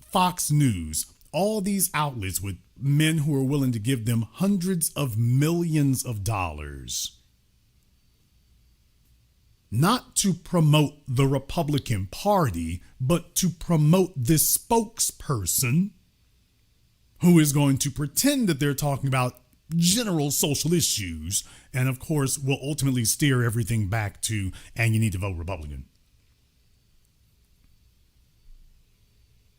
Fox News, all these outlets with men who are willing to give them hundreds of millions of dollars. Not to promote the Republican Party, but to promote this spokesperson who is going to pretend that they're talking about general social issues and, of course, will ultimately steer everything back to, and you need to vote Republican.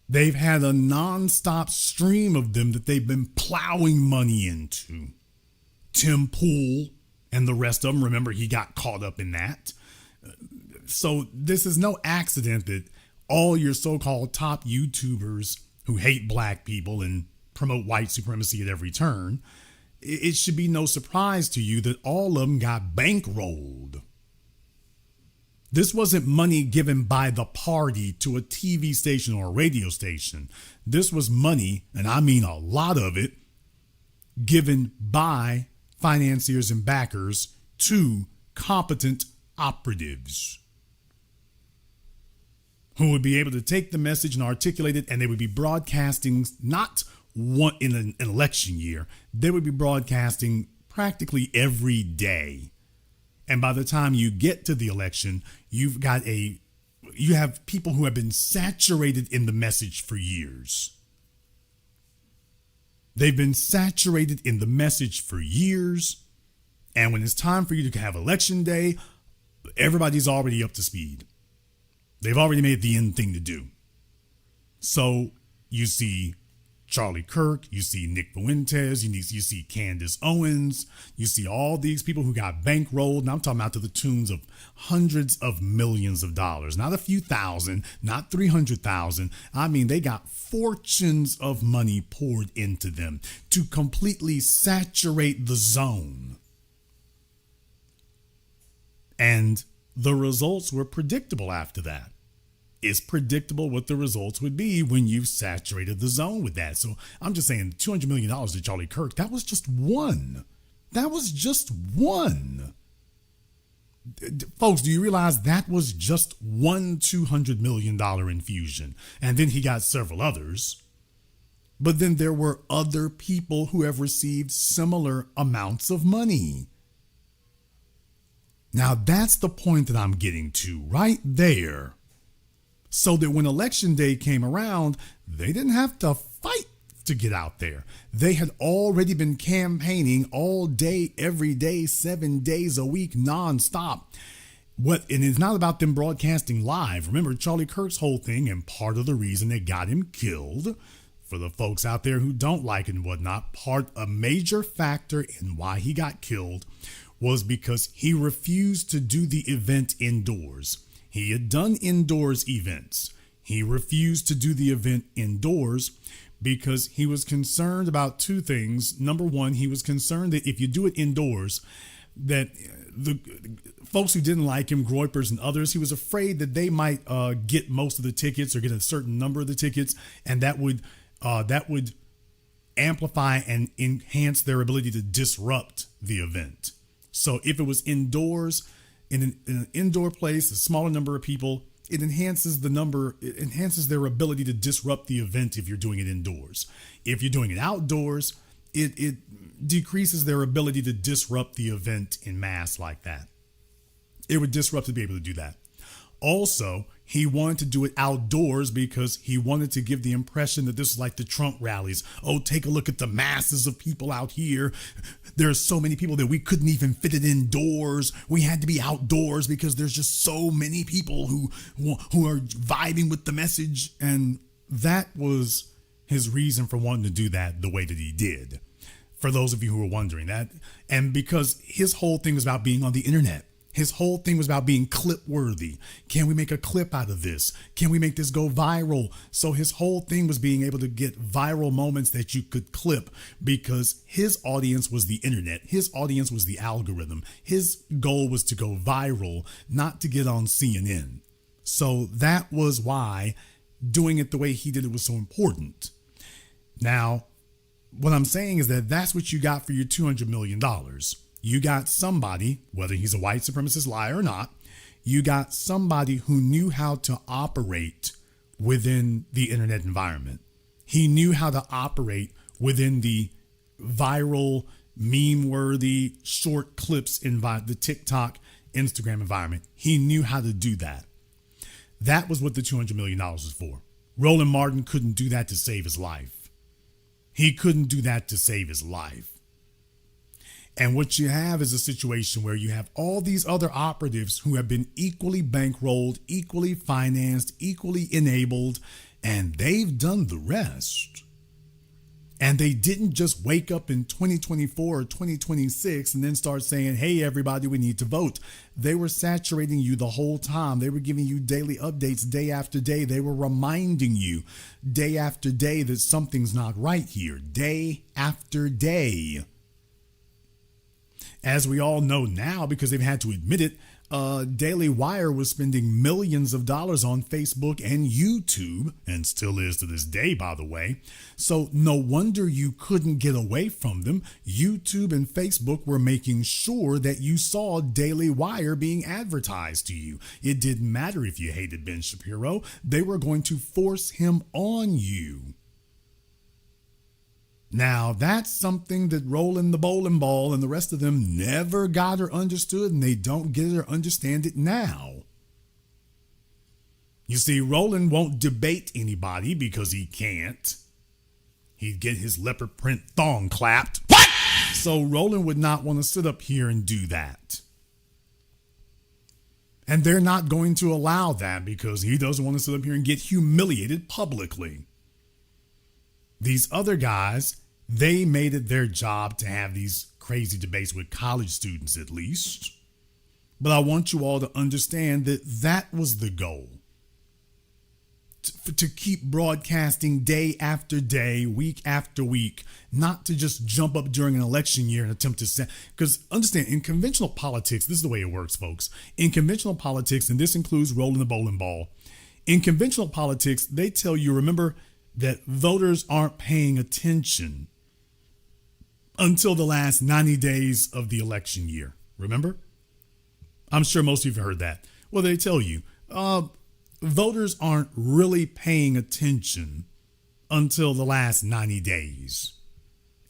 They've had a nonstop stream of them that they've been plowing money into. Tim Pool and the rest of them, remember, he got caught up in that. So this is no accident that all your so-called top YouTubers who hate black people and promote white supremacy at every turn, it should be no surprise to you that all of them got bankrolled. This wasn't money given by the party to a TV station or a radio station. This was money, and I mean a lot of it, given by financiers and backers to competent operatives who would be able to take the message and articulate it, and they would be broadcasting not one in an election year. They would be broadcasting practically every day. And by the time you get to the election, you have people who have been saturated in the message for years. They've been saturated in the message for years. And when it's time for you to have election day, everybody's already up to speed. They've already made the end thing to do. So you see Charlie Kirk, you see Nick Fuentes, you see Candace Owens, you see all these people who got bankrolled, and I'm talking about to the tunes of hundreds of millions of dollars, not a few thousand, not 300,000. I mean, they got fortunes of money poured into them to completely saturate the zone. And the results were predictable after that. It's predictable what the results would be when you've saturated the zone with that. So I'm just saying $200 million to Charlie Kirk, that was just one. That was just one. Folks, do you realize that was just one $200 million infusion? And then he got several others. But then there were other people who have received similar amounts of money. Now that's the point that I'm getting to right there. So that when election day came around, they didn't have to fight to get out there. They had already been campaigning all day, every day, 7 days a week, nonstop. And it's not about them broadcasting live. Remember, Charlie Kirk's whole thing, and part of the reason they got him killed, for the folks out there who don't like it and whatnot, a major factor in why he got killed was because he refused to do the event indoors. He had done indoors events. He refused to do the event indoors because he was concerned about two things. Number one, he was concerned that if you do it indoors, that the folks who didn't like him, Groypers and others, he was afraid that they might get most of the tickets or get a certain number of the tickets, and that would amplify and enhance their ability to disrupt the event. So if it was indoors, in an indoor place, a smaller number of people, it enhances their ability to disrupt the event if you're doing it indoors. If you're doing it outdoors, it decreases their ability to disrupt the event in mass like that. It would disrupt to be able to do that. Also, he wanted to do it outdoors because he wanted to give the impression that this is like the Trump rallies. Oh, take a look at the masses of people out here. There's so many people that we couldn't even fit it indoors. We had to be outdoors because there's just so many people who are vibing with the message. And that was his reason for wanting to do that the way that he did. For those of you who are wondering that. And because his whole thing was about being on the internet. His whole thing was about being clip worthy. Can we make a clip out of this? Can we make this go viral? So his whole thing was being able to get viral moments that you could clip because his audience was the internet. His audience was the algorithm. His goal was to go viral, not to get on CNN. So that was why doing it the way he did it was so important. Now, what I'm saying is that that's what you got for your $200 million. You got somebody, whether he's a white supremacist liar or not, you got somebody who knew how to operate within the internet environment. He knew how to operate within the viral, meme-worthy, short clips the TikTok, Instagram environment. He knew how to do that. That was what the $200 million was for. Roland Martin couldn't do that to save his life. He couldn't do that to save his life. And what you have is a situation where you have all these other operatives who have been equally bankrolled, equally financed, equally enabled, and they've done the rest. And they didn't just wake up in 2024 or 2026 and then start saying, hey, everybody, we need to vote. They were saturating you the whole time. They were giving you daily updates day after day. They were reminding you day after day that something's not right here, day after day. As we all know now, because they've had to admit it, Daily Wire was spending millions of dollars on Facebook and YouTube, and still is to this day, by the way. So no wonder you couldn't get away from them. YouTube and Facebook were making sure that you saw Daily Wire being advertised to you. It didn't matter if you hated Ben Shapiro. They were going to force him on you. Now, that's something that Roland the Bowling Ball and the rest of them never got or understood, and they don't get it or understand it now. You see, Roland won't debate anybody because he can't. He'd get his leopard print thong clapped. What? So Roland would not want to sit up here and do that. And they're not going to allow that because he doesn't want to sit up here and get humiliated publicly. These other guys, they made it their job to have these crazy debates with college students at least. But I want you all to understand that that was the goal. To keep broadcasting day after day, week after week, not to just jump up during an election year and attempt to set. Because understand, in conventional politics, this is the way it works, folks. In conventional politics, and this includes rolling the bowling ball, in conventional politics, they tell you, remember, that voters aren't paying attention until the last 90 days of the election year. Remember? I'm sure most of you have heard that. Well, they tell you, voters aren't really paying attention until the last 90 days.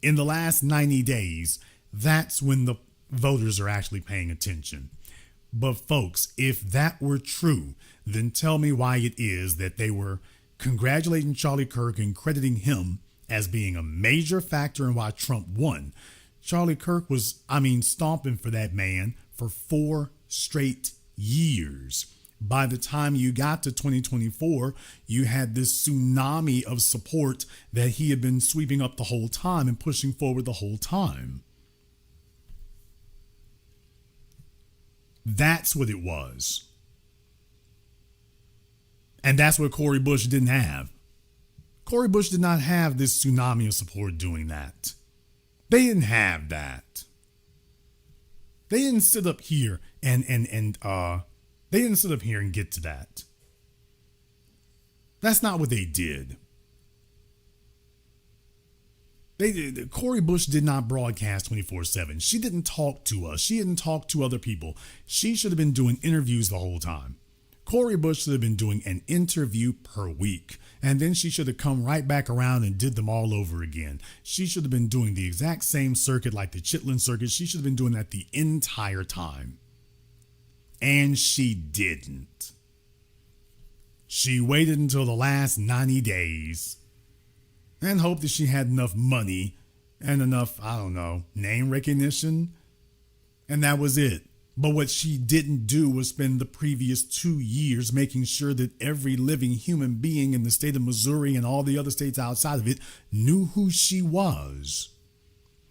In the last 90 days, that's when the voters are actually paying attention. But folks, if that were true, then tell me why it is that they were congratulating Charlie Kirk and crediting him as being a major factor in why Trump won. Charlie Kirk was, stomping for that man for 4 straight years. By the time you got to 2024, you had this tsunami of support that he had been sweeping up the whole time and pushing forward the whole time. That's what it was. And that's what Cori Bush didn't have. Cori Bush did not have this tsunami of support doing that. They didn't have that. They didn't sit up here and they didn't sit up here and get to that. That's not what they did. Cori Bush did not broadcast 24/7. She didn't talk to us. She didn't talk to other people. She should have been doing interviews the whole time. Cori Bush should have been doing an interview per week. And then she should have come right back around and did them all over again. She should have been doing the exact same circuit like the Chitlin circuit. She should have been doing that the entire time. And she didn't. She waited until the last 90 days and hoped that she had enough money and enough, name recognition. And that was it. But what she didn't do was spend the previous 2 years making sure that every living human being in the state of Missouri and all the other states outside of it knew who she was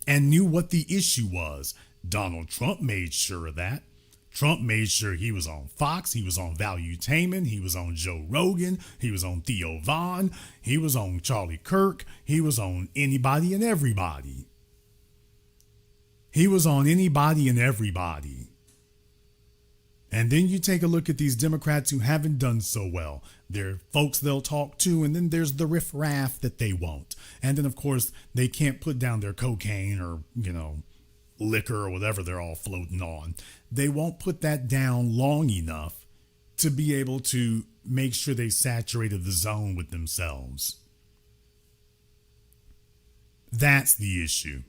and knew what the issue was. Donald Trump made sure of that. Trump made sure he was on Fox, he was on Valuetainment, he was on Joe Rogan, he was on Theo Vaughn, he was on Charlie Kirk, he was on anybody and everybody. He was on anybody and everybody. And then you take a look at these Democrats who haven't done so well. There are folks they'll talk to, and then there's the riffraff that they won't. And then, of course, they can't put down their cocaine or, liquor or whatever they're all floating on. They won't put that down long enough to be able to make sure they saturated the zone with themselves. That's the issue.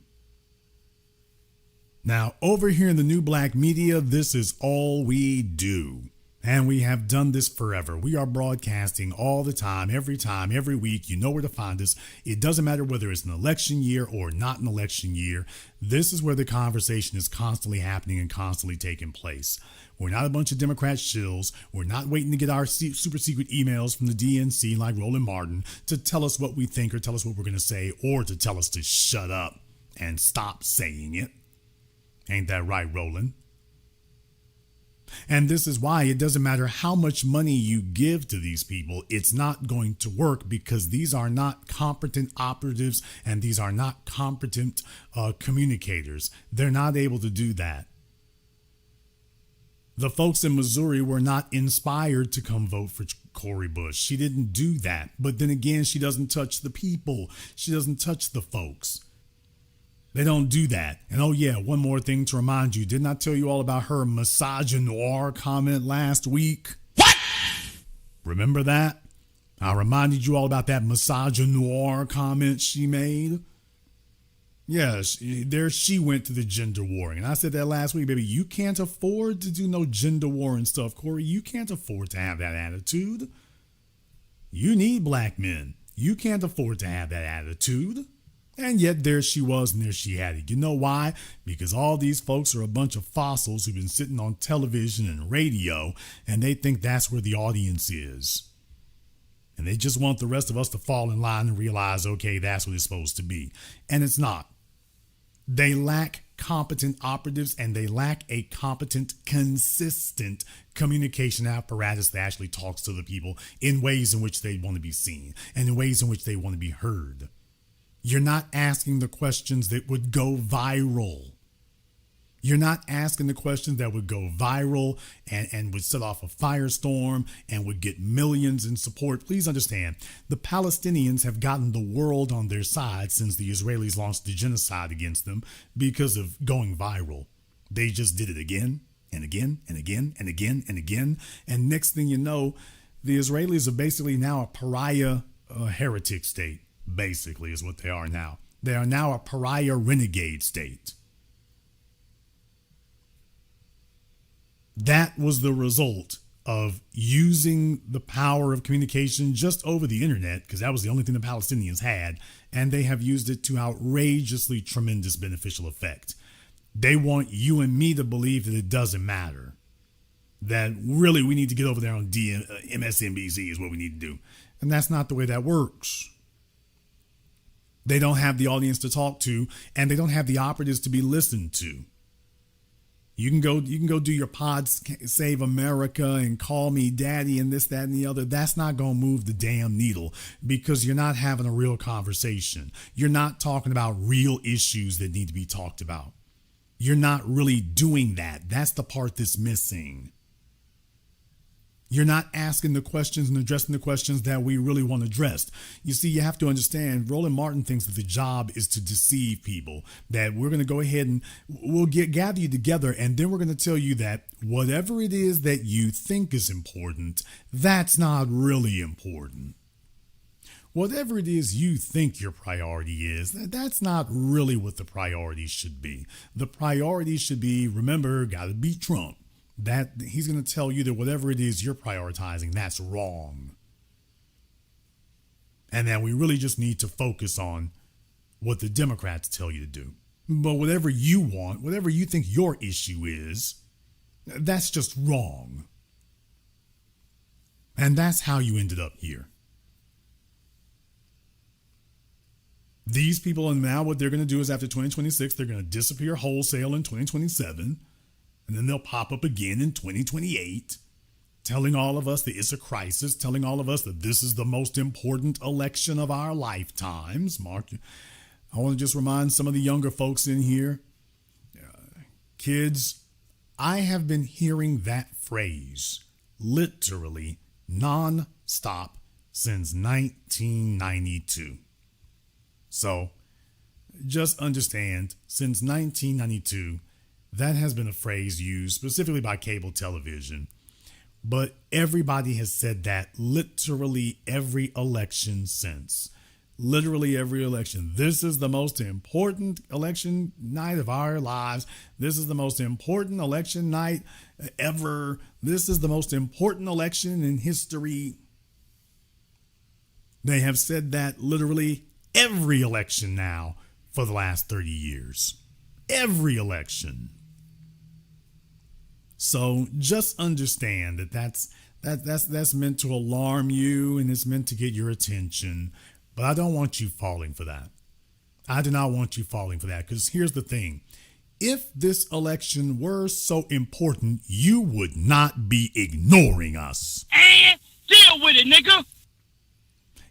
Now, over here in the New Black Media, this is all we do. And we have done this forever. We are broadcasting all the time, every week. You know where to find us. It doesn't matter whether it's an election year or not an election year. This is where the conversation is constantly happening and constantly taking place. We're not a bunch of Democrat shills. We're not waiting to get our super secret emails from the DNC like Roland Martin to tell us what we think or tell us what we're going to say or to tell us to shut up and stop saying it. Ain't that right, Roland? And this is why it doesn't matter how much money you give to these people, it's not going to work because these are not competent operatives and these are not competent communicators. They're not able to do that. The folks in Missouri were not inspired to come vote for Cori Bush. She didn't do that. But then again, she doesn't touch the people. She doesn't touch the folks. They don't do that. And oh yeah, one more thing to remind you. Didn't I tell you all about her misogynoir comment last week? What? Remember that? I reminded you all about that misogynoir comment she made. Yes, there she went to the gender warring. And I said that last week, baby. You can't afford to do no gender warring stuff, Cori. You can't afford to have that attitude. You need black men. You can't afford to have that attitude. And yet there she was and there she had it. You know why? Because all these folks are a bunch of fossils who've been sitting on television and radio and they think that's where the audience is. And they just want the rest of us to fall in line and realize, okay, that's what it's supposed to be. And it's not. They lack competent operatives, and they lack a competent, consistent communication apparatus that actually talks to the people in ways in which they want to be seen and in ways in which they want to be heard. You're not asking the questions that would go viral. You're not asking the questions that would go viral and would set off a firestorm and would get millions in support. Please understand, the Palestinians have gotten the world on their side since the Israelis launched the genocide against them because of going viral. They just did it again and again and again and again and again. And next thing you know, the Israelis are basically now a pariah heretic state, basically is what they are now. They are now a pariah renegade state. That was the result of using the power of communication just over the internet, because that was the only thing the Palestinians had, and they have used it to outrageously tremendous beneficial effect. They want you and me to believe that it doesn't matter, that really we need to get over there on MSNBC is what we need to do. And that's not the way that works. They don't have the audience to talk to, and they don't have the operatives to be listened to. You can go do your Pod Save America and call me daddy and this, that, and the other. That's not going to move the damn needle because you're not having a real conversation. You're not talking about real issues that need to be talked about. You're not really doing that. That's the part that's missing. You're not asking the questions and addressing the questions that we really want addressed. You see, you have to understand, Roland Martin thinks that the job is to deceive people, that we're going to go ahead and we'll gather you together, and then we're going to tell you that whatever it is that you think is important, that's not really important. Whatever it is you think your priority is, that's not really what the priority should be. The priority should be, remember, got to beat Trump. That he's going to tell you that whatever it is you're prioritizing, that's wrong. And that we really just need to focus on what the Democrats tell you to do. But whatever you want, whatever you think your issue is, that's just wrong. And that's how you ended up here. These people, and now what they're going to do is after 2026, they're going to disappear wholesale in 2027. And then they'll pop up again in 2028, telling all of us that it's a crisis, telling all of us that this is the most important election of our lifetimes. Mark, I want to just remind some of the younger folks in here, kids, I have been hearing that phrase literally non-stop since 1992. So just understand, since 1992, that has been a phrase used specifically by cable television, but everybody has said that literally every election since. Literally every election. This is the most important election night of our lives. This is the most important election night ever. This is the most important election in history. They have said that literally every election now for the last 30 years. Every election. So just understand that that's meant to alarm you, and it's meant to get your attention. But I don't want you falling for that. I do not want you falling for that, because here's the thing. If this election were so important, you would not be ignoring us. And deal with it, nigga.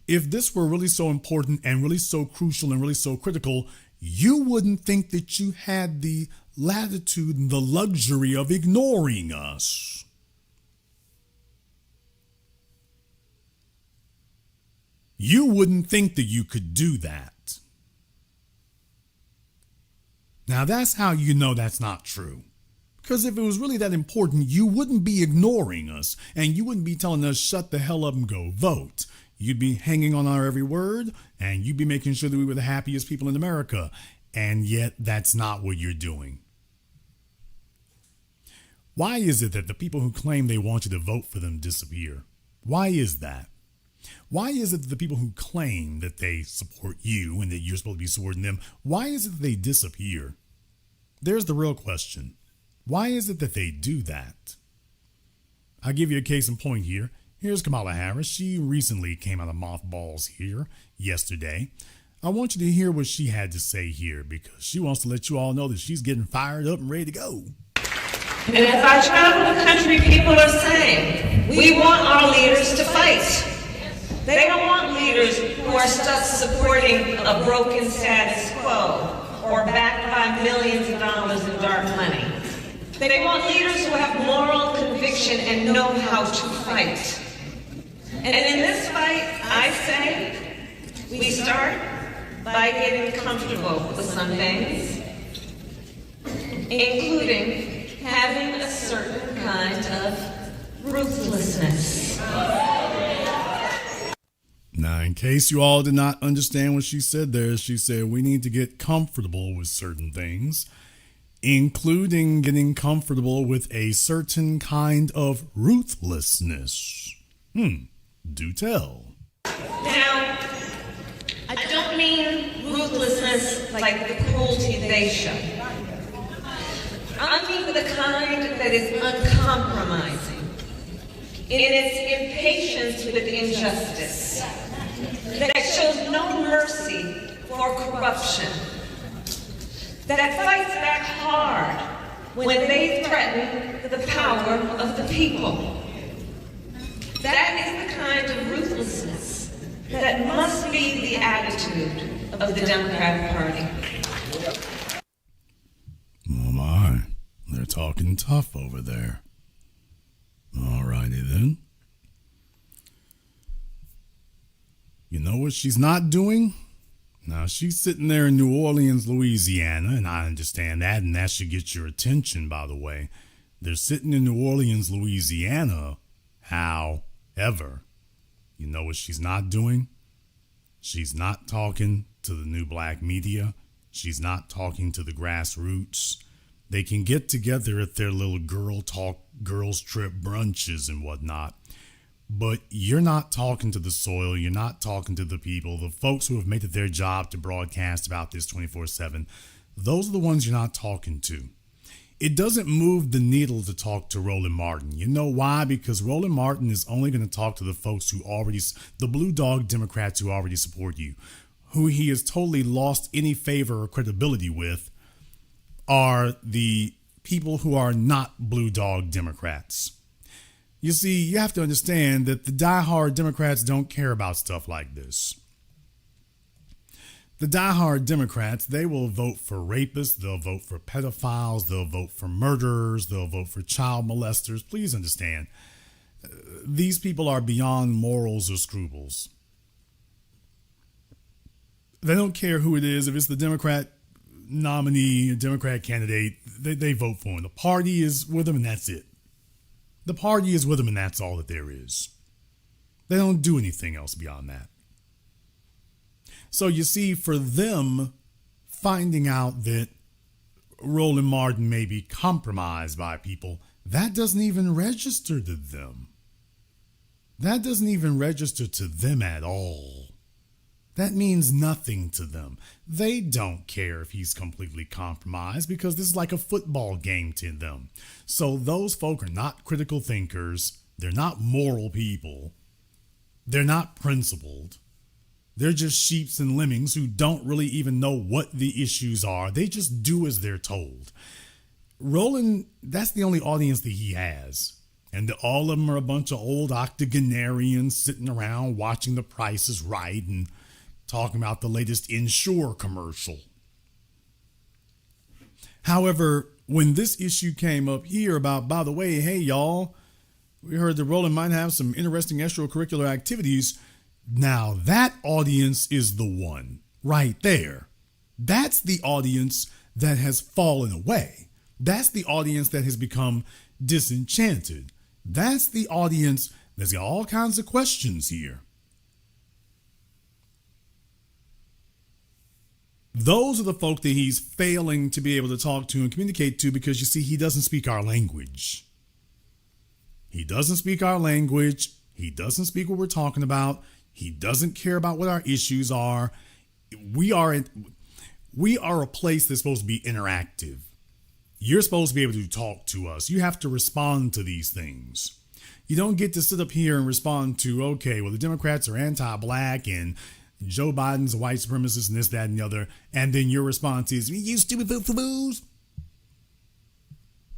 If this were really so important and really so crucial and really so critical, you wouldn't think that you had the latitude and the luxury of ignoring us. You wouldn't think that you could do that. Now that's how you know that's not true. Because if it was really that important, you wouldn't be ignoring us, and you wouldn't be telling us shut the hell up and go vote. You'd be hanging on our every word, and you'd be making sure that we were the happiest people in America. And yet that's not what you're doing. Why is it that the people who claim they want you to vote for them disappear? Why is that? Why is it that the people who claim that they support you and that you're supposed to be supporting them, why is it that they disappear? There's the real question. Why is it that they do that? I'll give you a case in point here. Here's Kamala Harris. She recently came out of mothballs here yesterday. I want you to hear what she had to say here because she wants to let you all know that she's getting fired up and ready to go. And as I travel the country, people are saying, we want our leaders to fight. They don't want leaders who are stuck supporting a broken status quo or backed by millions of dollars in dark money. They want leaders who have moral conviction and know how to fight. And in this fight, I say, we start by getting comfortable with some things, including having a certain kind of ruthlessness. Now, in case you all did not understand what she said there, she said we need to get comfortable with certain things, including getting comfortable with a certain kind of ruthlessness. Do tell. Now, I don't mean ruthlessness like the cruelty they show. I mean the kind that is uncompromising in its impatience with injustice, that shows no mercy for corruption, that fights back hard when they threaten the power of the people. That is the kind of ruthlessness that must be the attitude of the Democratic Party. Oh my, they're talking tough over there. All righty then. You know what she's not doing? Now, she's sitting there in New Orleans, Louisiana, and I understand that, and that should get your attention, by the way. They're sitting in New Orleans, Louisiana. However, you know what she's not doing? She's not talking to the new black media. She's not talking to the grassroots. They can get together at their little girls trip brunches and whatnot. But you're not talking to the soil. You're not talking to the people, the folks who have made it their job to broadcast about this 24/7. Those are the ones you're not talking to. It doesn't move the needle to talk to Roland Martin. You know why? Because Roland Martin is only going to talk to the folks who already, the blue dog Democrats who already support you. Who he has totally lost any favor or credibility with are the people who are not blue dog Democrats. You see, you have to understand that the diehard Democrats don't care about stuff like this. The diehard Democrats, they will vote for rapists, they'll vote for pedophiles, they'll vote for murderers, they'll vote for child molesters. Please understand, these people are beyond morals or scruples. They don't care who it is. If it's the Democrat nominee, Democrat candidate, they vote for him. The party is with them and that's it. The party is with them and that's all that there is. They don't do anything else beyond that. So you see, for them, finding out that Roland Martin may be compromised by people, that doesn't even register to them. That doesn't even register to them at all. That means nothing to them. They don't care if he's completely compromised because this is like a football game to them. So those folk are not critical thinkers. They're not moral people. They're not principled. They're just sheeps and lemmings who don't really even know what the issues are. They just do as they're told. Roland, that's the only audience that he has. And all of them are a bunch of old octogenarians sitting around watching The Price is Right and talking about the latest Ensure commercial. However, when this issue came up here about, by the way, hey, y'all, we heard that Roland might have some interesting extracurricular activities. Now that audience is the one right there. That's the audience that has fallen away. That's the audience that has become disenchanted. That's the audience that's got all kinds of questions here. Those are the folk that he's failing to be able to talk to and communicate to because, you see, he doesn't speak our language. He doesn't speak our language. He doesn't speak what we're talking about. He doesn't care about what our issues are. We are a place that's supposed to be interactive. You're supposed to be able to talk to us. You have to respond to these things. You don't get to sit up here and respond to, okay, well, the Democrats are anti-black and Joe Biden's a white supremacist and this, that, and the other. And then your response is, you stupid foo-foo-boos.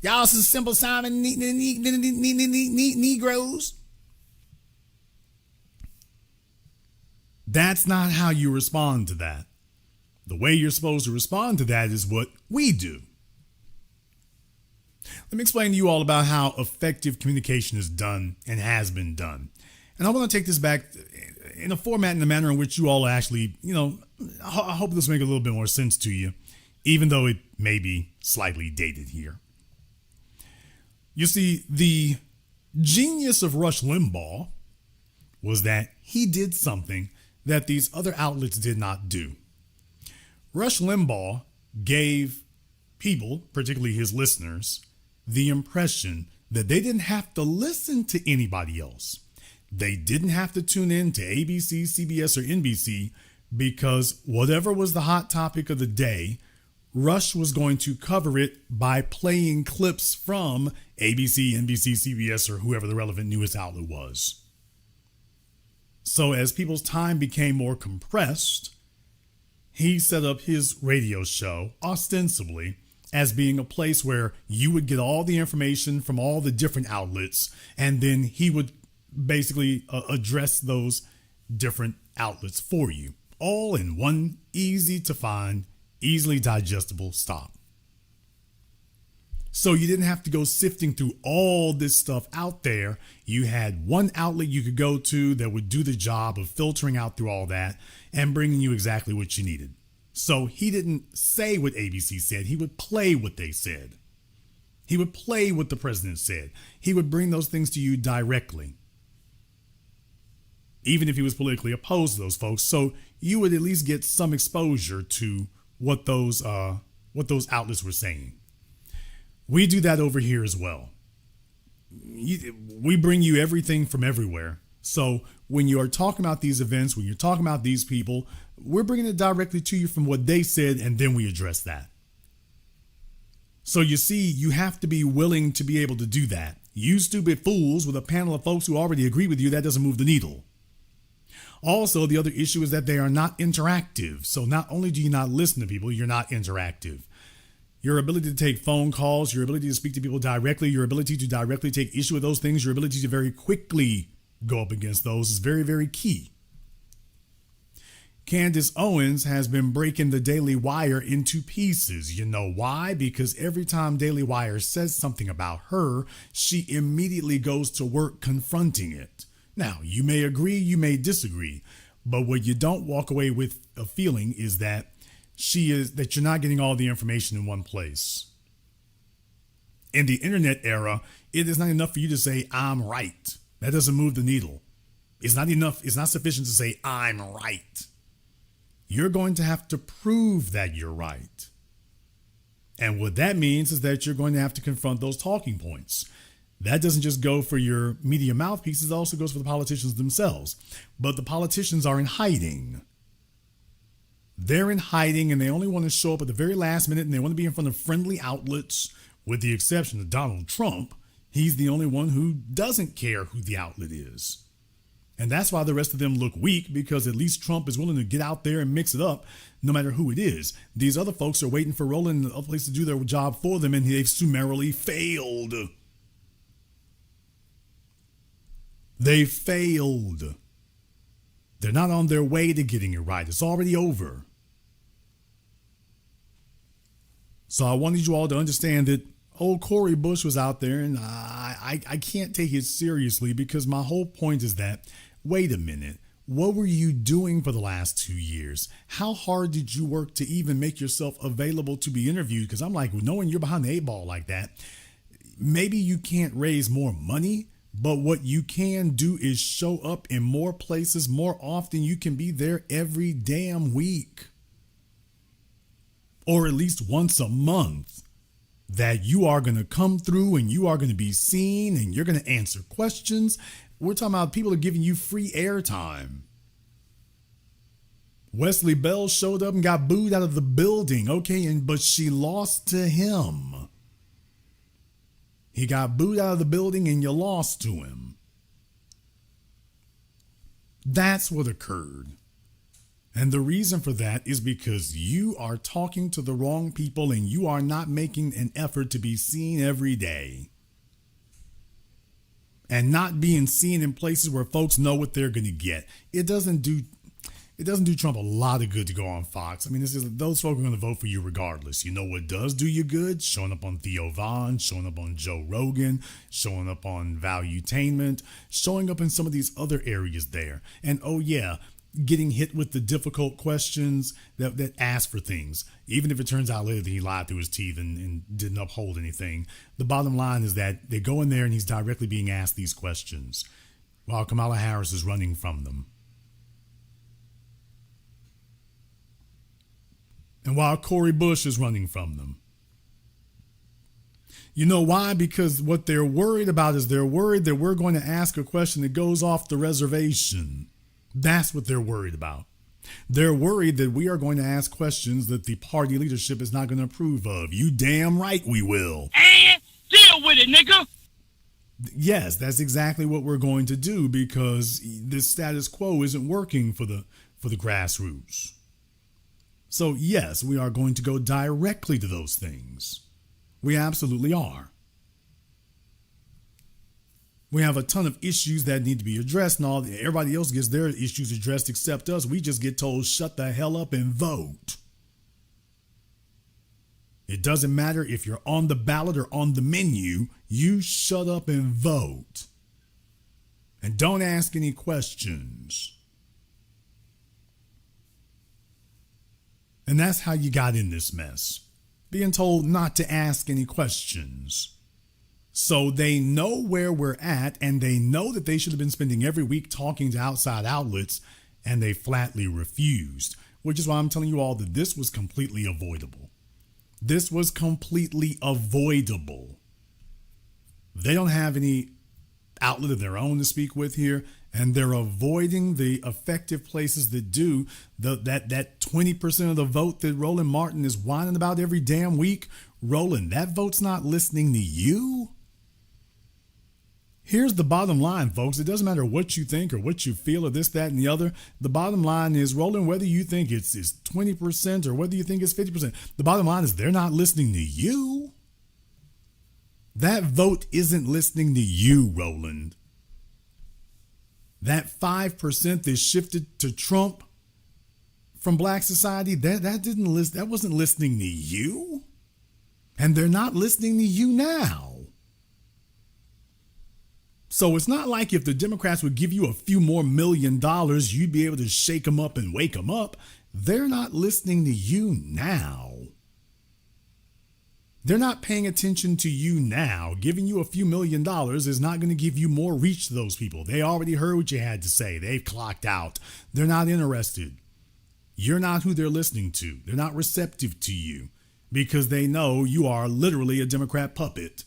Y'all some simple Simon Negroes. That's not how you respond to that. The way you're supposed to respond to that is what we do. Let me explain to you all about how effective communication is done and has been done. And I want to take this back in a format and a manner in which you all actually, I hope this will make a little bit more sense to you, even though it may be slightly dated here. You see, the genius of Rush Limbaugh was that he did something that these other outlets did not do. Rush Limbaugh gave people, particularly his listeners, the impression that they didn't have to listen to anybody else. They didn't have to tune in to ABC, CBS, or NBC because whatever was the hot topic of the day, Rush was going to cover it by playing clips from ABC, NBC, CBS, or whoever the relevant newest outlet was. So as people's time became more compressed, he set up his radio show ostensibly as being a place where you would get all the information from all the different outlets, and then he would basically address those different outlets for you, all in one easy to find, easily digestible stop. So you didn't have to go sifting through all this stuff out there. You had one outlet you could go to that would do the job of filtering out through all that and bringing you exactly what you needed. So he didn't say what ABC said. He would play what they said. He would play what the president said. He would bring those things to you directly, even if he was politically opposed to those folks. So you would at least get some exposure to what those outlets were saying. We do that over here as well. We bring you everything from everywhere. So when you are talking about these events, when you're talking about these people, we're bringing it directly to you from what they said, and then we address that. So you see, you have to be willing to be able to do that. You stupid fools with a panel of folks who already agree with you, that doesn't move the needle. Also, the other issue is that they are not interactive. So not only do you not listen to people, you're not interactive. Your ability to take phone calls, your ability to speak to people directly, your ability to directly take issue with those things, your ability to very quickly go up against those is very, very key. Candace Owens has been breaking the Daily Wire into pieces. You know why? Because every time Daily Wire says something about her, she immediately goes to work confronting it. Now, you may agree, you may disagree, but what you don't walk away with a feeling is that that you're not getting all the information in one place. In the internet era, it is not enough for you to say, I'm right. That doesn't move the needle. It's not enough. It's not sufficient to say, I'm right. You're going to have to prove that you're right. And what that means is that you're going to have to confront those talking points. That doesn't just go for your media mouthpieces, it also goes for the politicians themselves. But the politicians are in hiding. They're in hiding, and they only want to show up at the very last minute, and they want to be in front of friendly outlets, with the exception of Donald Trump. He's the only one who doesn't care who the outlet is. And that's why the rest of them look weak, because at least Trump is willing to get out there and mix it up no matter who it is. These other folks are waiting for Roland and other places to do their job for them, and they've summarily failed. They failed. They're not on their way to getting it right. It's already over. So I wanted you all to understand that old Cori Bush was out there, and I can't take it seriously, because my whole point is that, wait a minute, what were you doing for the last 2 years? How hard did you work to even make yourself available to be interviewed? Because I'm like, knowing you're behind the 8 ball like that, maybe you can't raise more money, but what you can do is show up in more places more often. You can be there every damn week, or at least once a month, that you are going to come through and you are going to be seen and you're going to answer questions. We're talking about people are giving you free airtime. Wesley Bell showed up and got booed out of the building. Okay, but she lost to him. He got booed out of the building and you lost to him. That's what occurred. And the reason for that is because you are talking to the wrong people and you are not making an effort to be seen every day. And not being seen in places where folks know what they're going to get. It doesn't do Trump a lot of good to go on Fox. I mean, those folks are going to vote for you regardless. You know what does do you good? Showing up on Theo Vaughn, showing up on Joe Rogan, showing up on Valuetainment, showing up in some of these other areas there. And oh yeah, getting hit with the difficult questions that ask for things. Even if it turns out later that he lied through his teeth and didn't uphold anything. The bottom line is that they go in there and he's directly being asked these questions while Kamala Harris is running from them. And while Cori Bush is running from them. You know why? Because what they're worried about is they're worried that we're going to ask a question that goes off the reservation. That's what they're worried about. They're worried that we are going to ask questions that the party leadership is not going to approve of. You damn right we will. And deal with it, nigga. Yes, that's exactly what we're going to do because this status quo isn't working for the grassroots. So yes, we are going to go directly to those things. We absolutely are. We have a ton of issues that need to be addressed and all. Everybody else gets their issues addressed except us. We just get told, shut the hell up and vote. It doesn't matter if you're on the ballot or on the menu. You shut up and vote. And don't ask any questions. And that's how you got in this mess. Being told not to ask any questions. So they know where we're at and they know that they should have been spending every week talking to outside outlets and they flatly refused, which is why I'm telling you all that this was completely avoidable. This was completely avoidable. They don't have any outlet of their own to speak with here, and they're avoiding the effective places that do. That 20% of the vote that Roland Martin is whining about every damn week. Roland, that vote's not listening to you. Here's the bottom line, folks. It doesn't matter what you think or what you feel or this, that, and the other. The bottom line is, Roland, whether you think it's 20% or whether you think it's 50%, the bottom line is they're not listening to you. That vote isn't listening to you, Roland. That 5% that shifted to Trump from Black society, that wasn't listening to you. And they're not listening to you now. So it's not like if the Democrats would give you a few more $1 million, you'd be able to shake them up and wake them up. They're not listening to you now. They're not paying attention to you now. Giving you a few $1 million is not going to give you more reach to those people. They already heard what you had to say. They've clocked out. They're not interested. You're not who they're listening to. They're not receptive to you because they know you are literally a Democrat puppet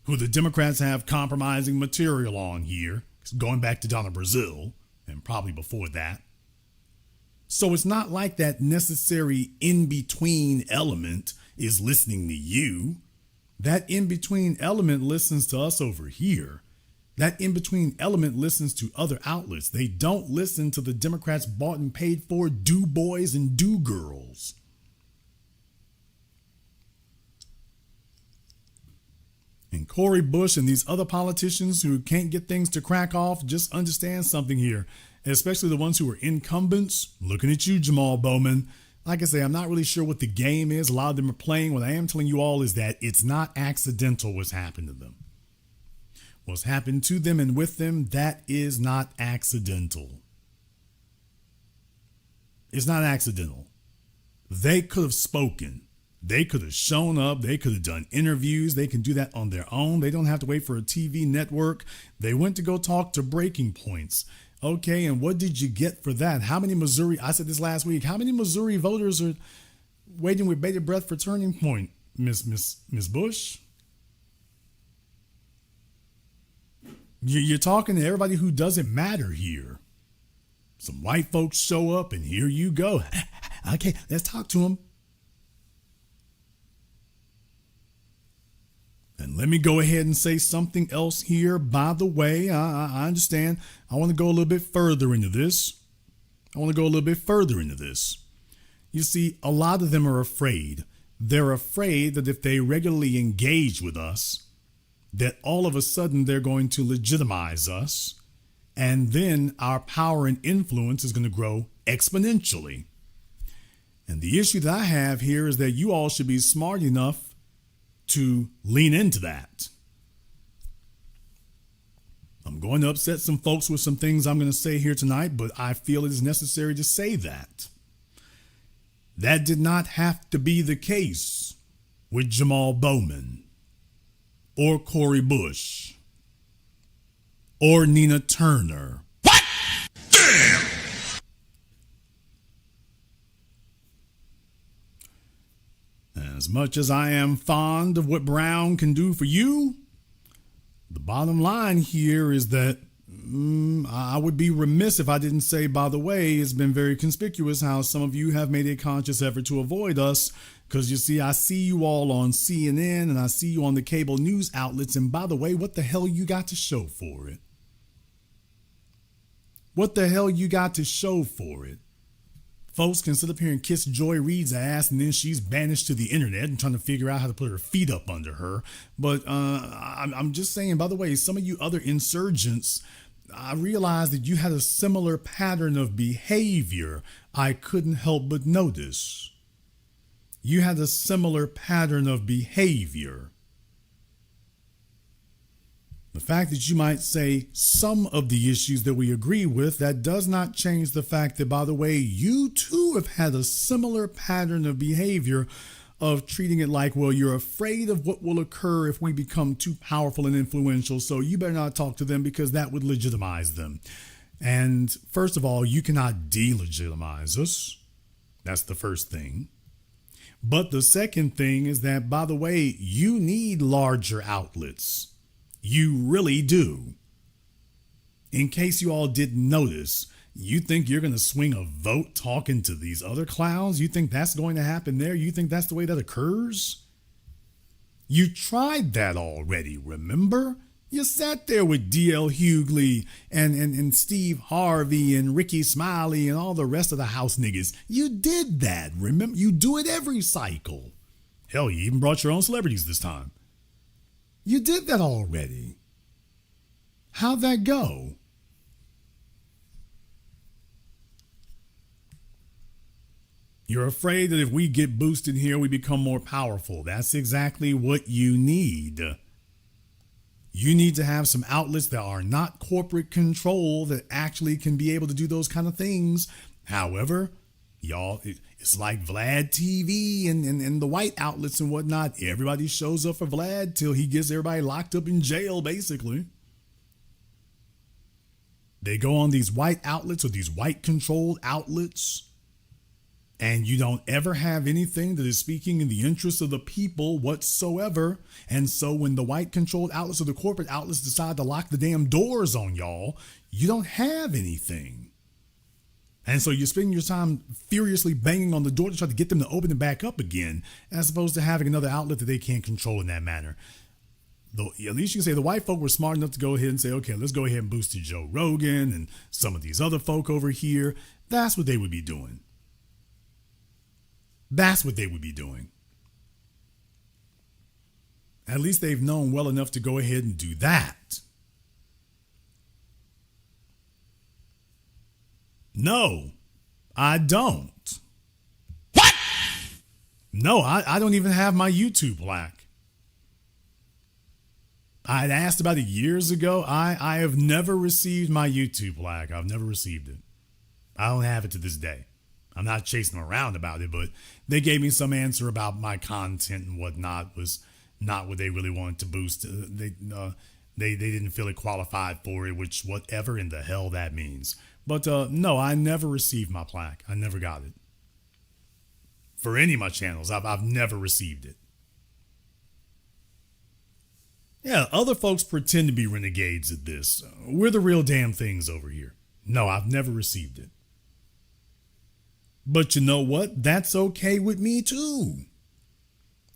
who the Democrats have compromising material on here, going back to Donna Brazile and probably before that. So it's not like that necessary in-between element is listening to you. That in-between element listens to us over here. That in-between element listens to other outlets. They don't listen to the Democrats bought and paid for do boys and do girls. And Cori Bush and these other politicians who can't get things to crack off, just understand something here, especially the ones who are incumbents. Looking at you, Jamal Bowman. Like I say, I'm not really sure what the game is. A lot of them are playing. What I am telling you all is that it's not accidental what's happened to them. What's happened to them and with them, that is not accidental. It's not accidental. They could have spoken. They could have shown up. They could have done interviews. They can do that on their own. They don't have to wait for a TV network. They went to go talk to Breaking Points. Okay, and what did you get for that? How many Missouri, I said this last week, how many Missouri voters are waiting with bated breath for Turning Point, Miss Bush? You're talking to everybody who doesn't matter here. Some white folks show up and here you go. Okay, let's talk to them. And let me go ahead and say something else here. By the way, I understand. I want to go a little bit further into this. You see, a lot of them are afraid. They're afraid that if they regularly engage with us, that all of a sudden they're going to legitimize us, and then our power and influence is going to grow exponentially. And the issue that I have here is that you all should be smart enough to lean into that. I'm going to upset some folks with some things I'm going to say here tonight, but I feel it is necessary to say that. That did not have to be the case with Jamal Bowman or Cori Bush or Nina Turner. What? Damn! As much as I am fond of what Brown can do for you, the bottom line here is that I would be remiss if I didn't say, by the way, it's been very conspicuous how some of you have made a conscious effort to avoid us. Because you see, I see you all on CNN and I see you on the cable news outlets. And by the way, what the hell you got to show for it? What the hell you got to show for it? Folks can sit up here and kiss Joy Reid's ass, and then she's banished to the internet and trying to figure out how to put her feet up under her. But I'm just saying, by the way, some of you other insurgents, I realized that you had a similar pattern of behavior. I couldn't help but notice. You had a similar pattern of behavior. The fact that you might say some of the issues that we agree with, that does not change the fact that, by the way, you too have had a similar pattern of behavior of treating it like, well, you're afraid of what will occur if we become too powerful and influential, so you better not talk to them because that would legitimize them. And first of all, you cannot delegitimize us. That's the first thing. But the second thing is that, by the way, you need larger outlets. You really do. In case you all didn't notice, you think you're going to swing a vote talking to these other clowns? You think that's going to happen there? You think that's the way that occurs? You tried that already, remember? You sat there with D.L. Hughley and Steve Harvey and Ricky Smiley and all the rest of the house niggas. You did that, remember? You do it every cycle. Hell, you even brought your own celebrities this time. You did that already. How'd that go? You're afraid that if we get boosted here, we become more powerful. That's exactly what you need. You need to have some outlets that are not corporate control that actually can be able to do those kind of things. However, y'all, it's like Vlad TV and the white outlets and whatnot. Everybody shows up for Vlad till he gets everybody locked up in jail, basically. They go on these white outlets or these white controlled outlets, and you don't ever have anything that is speaking in the interest of the people whatsoever. And so when the white controlled outlets or the corporate outlets decide to lock the damn doors on y'all, you don't have anything. And so you're spending your time furiously banging on the door to try to get them to open it back up again, as opposed to having another outlet that they can't control in that manner. Though at least you can say the white folk were smart enough to go ahead and say, okay, let's go ahead and boost to Joe Rogan and some of these other folk over here. That's what they would be doing. That's what they would be doing. At least they've known well enough to go ahead and do that. No, I don't. What? No, I don't even have my YouTube plaque. I had asked about it years ago. I have never received my YouTube plaque. I've never received it. I don't have it to this day. I'm not chasing them around about it, but they gave me some answer about my content and whatnot was not what they really wanted to boost. They didn't feel it qualified for it, which whatever in the hell that means. But no, I never received my plaque. I never got it. For any of my channels, I've never received it. Yeah, other folks pretend to be renegades at this. We're the real damn things over here. No, I've never received it. But you know what? That's okay with me too.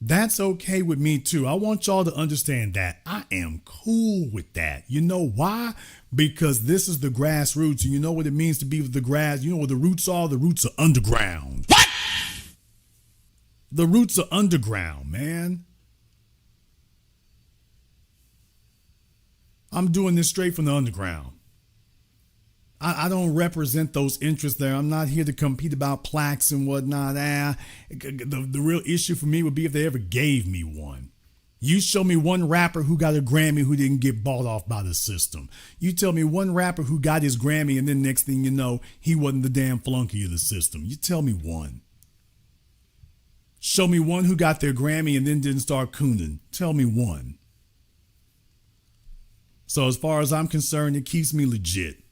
That's okay with me too. I want y'all to understand that. I am cool with that. You know why? Because this is the grassroots, and you know what it means to be with the grass. You know what the roots are? The roots are underground. What? The roots are underground, man. I'm doing this straight from the underground. I don't represent those interests there. I'm not here to compete about plaques and whatnot. The real issue for me would be if they ever gave me one. You show me one rapper who got a Grammy who didn't get bought off by the system. You tell me one rapper who got his Grammy and then next thing you know, he wasn't the damn flunky of the system. You tell me one. Show me one who got their Grammy and then didn't start cooning. Tell me one. So as far as I'm concerned, it keeps me legit.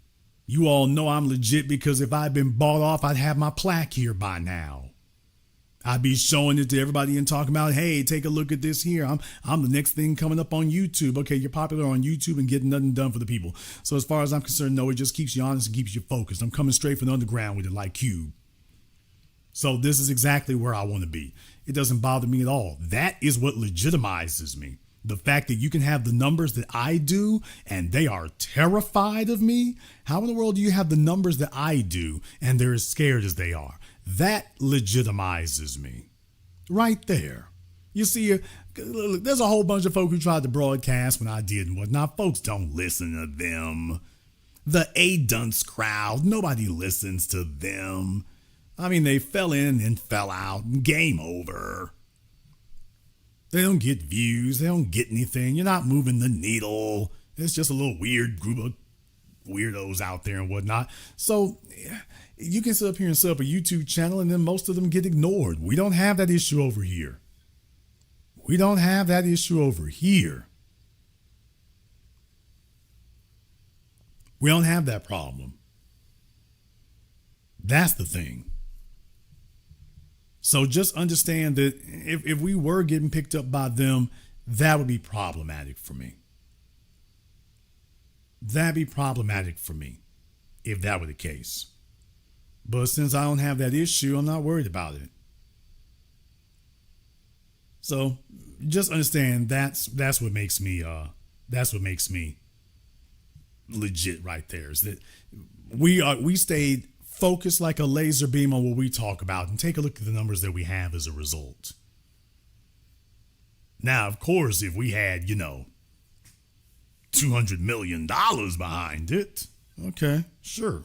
You all know I'm legit because if I'd been bought off, I'd have my plaque here by now. I'd be showing it to everybody and talking about, hey, take a look at this here. I'm the next thing coming up on YouTube. Okay, you're popular on YouTube and getting nothing done for the people. So as far as I'm concerned, no, it just keeps you honest and keeps you focused. I'm coming straight from the underground with it like Cube. So this is exactly where I want to be. It doesn't bother me at all. That is what legitimizes me. The fact that you can have the numbers that I do and they are terrified of me. How in the world do you have the numbers that I do and they're as scared as they are? That legitimizes me. Right there. You see, look, there's a whole bunch of folk who tried to broadcast when I did and whatnot. Folks don't listen to them. The A-dunce crowd, nobody listens to them. I mean, they fell in and fell out. Game over. They don't get views. They don't get anything. You're not moving the needle. It's just a little weird group of weirdos out there and whatnot. So you can sit up here and set up a YouTube channel and then most of them get ignored. We don't have that issue over here. We don't have that issue over here. We don't have that problem. That's the thing. So just understand that if we were getting picked up by them, that would be problematic for me. That'd be problematic for me if that were the case. But since I don't have that issue, I'm not worried about it. So just understand that's what makes me legit right there, is that we stayed focused like a laser beam on what we talk about, and take a look at the numbers that we have as a result. Now, of course, if we had, $200 million behind it, okay, sure.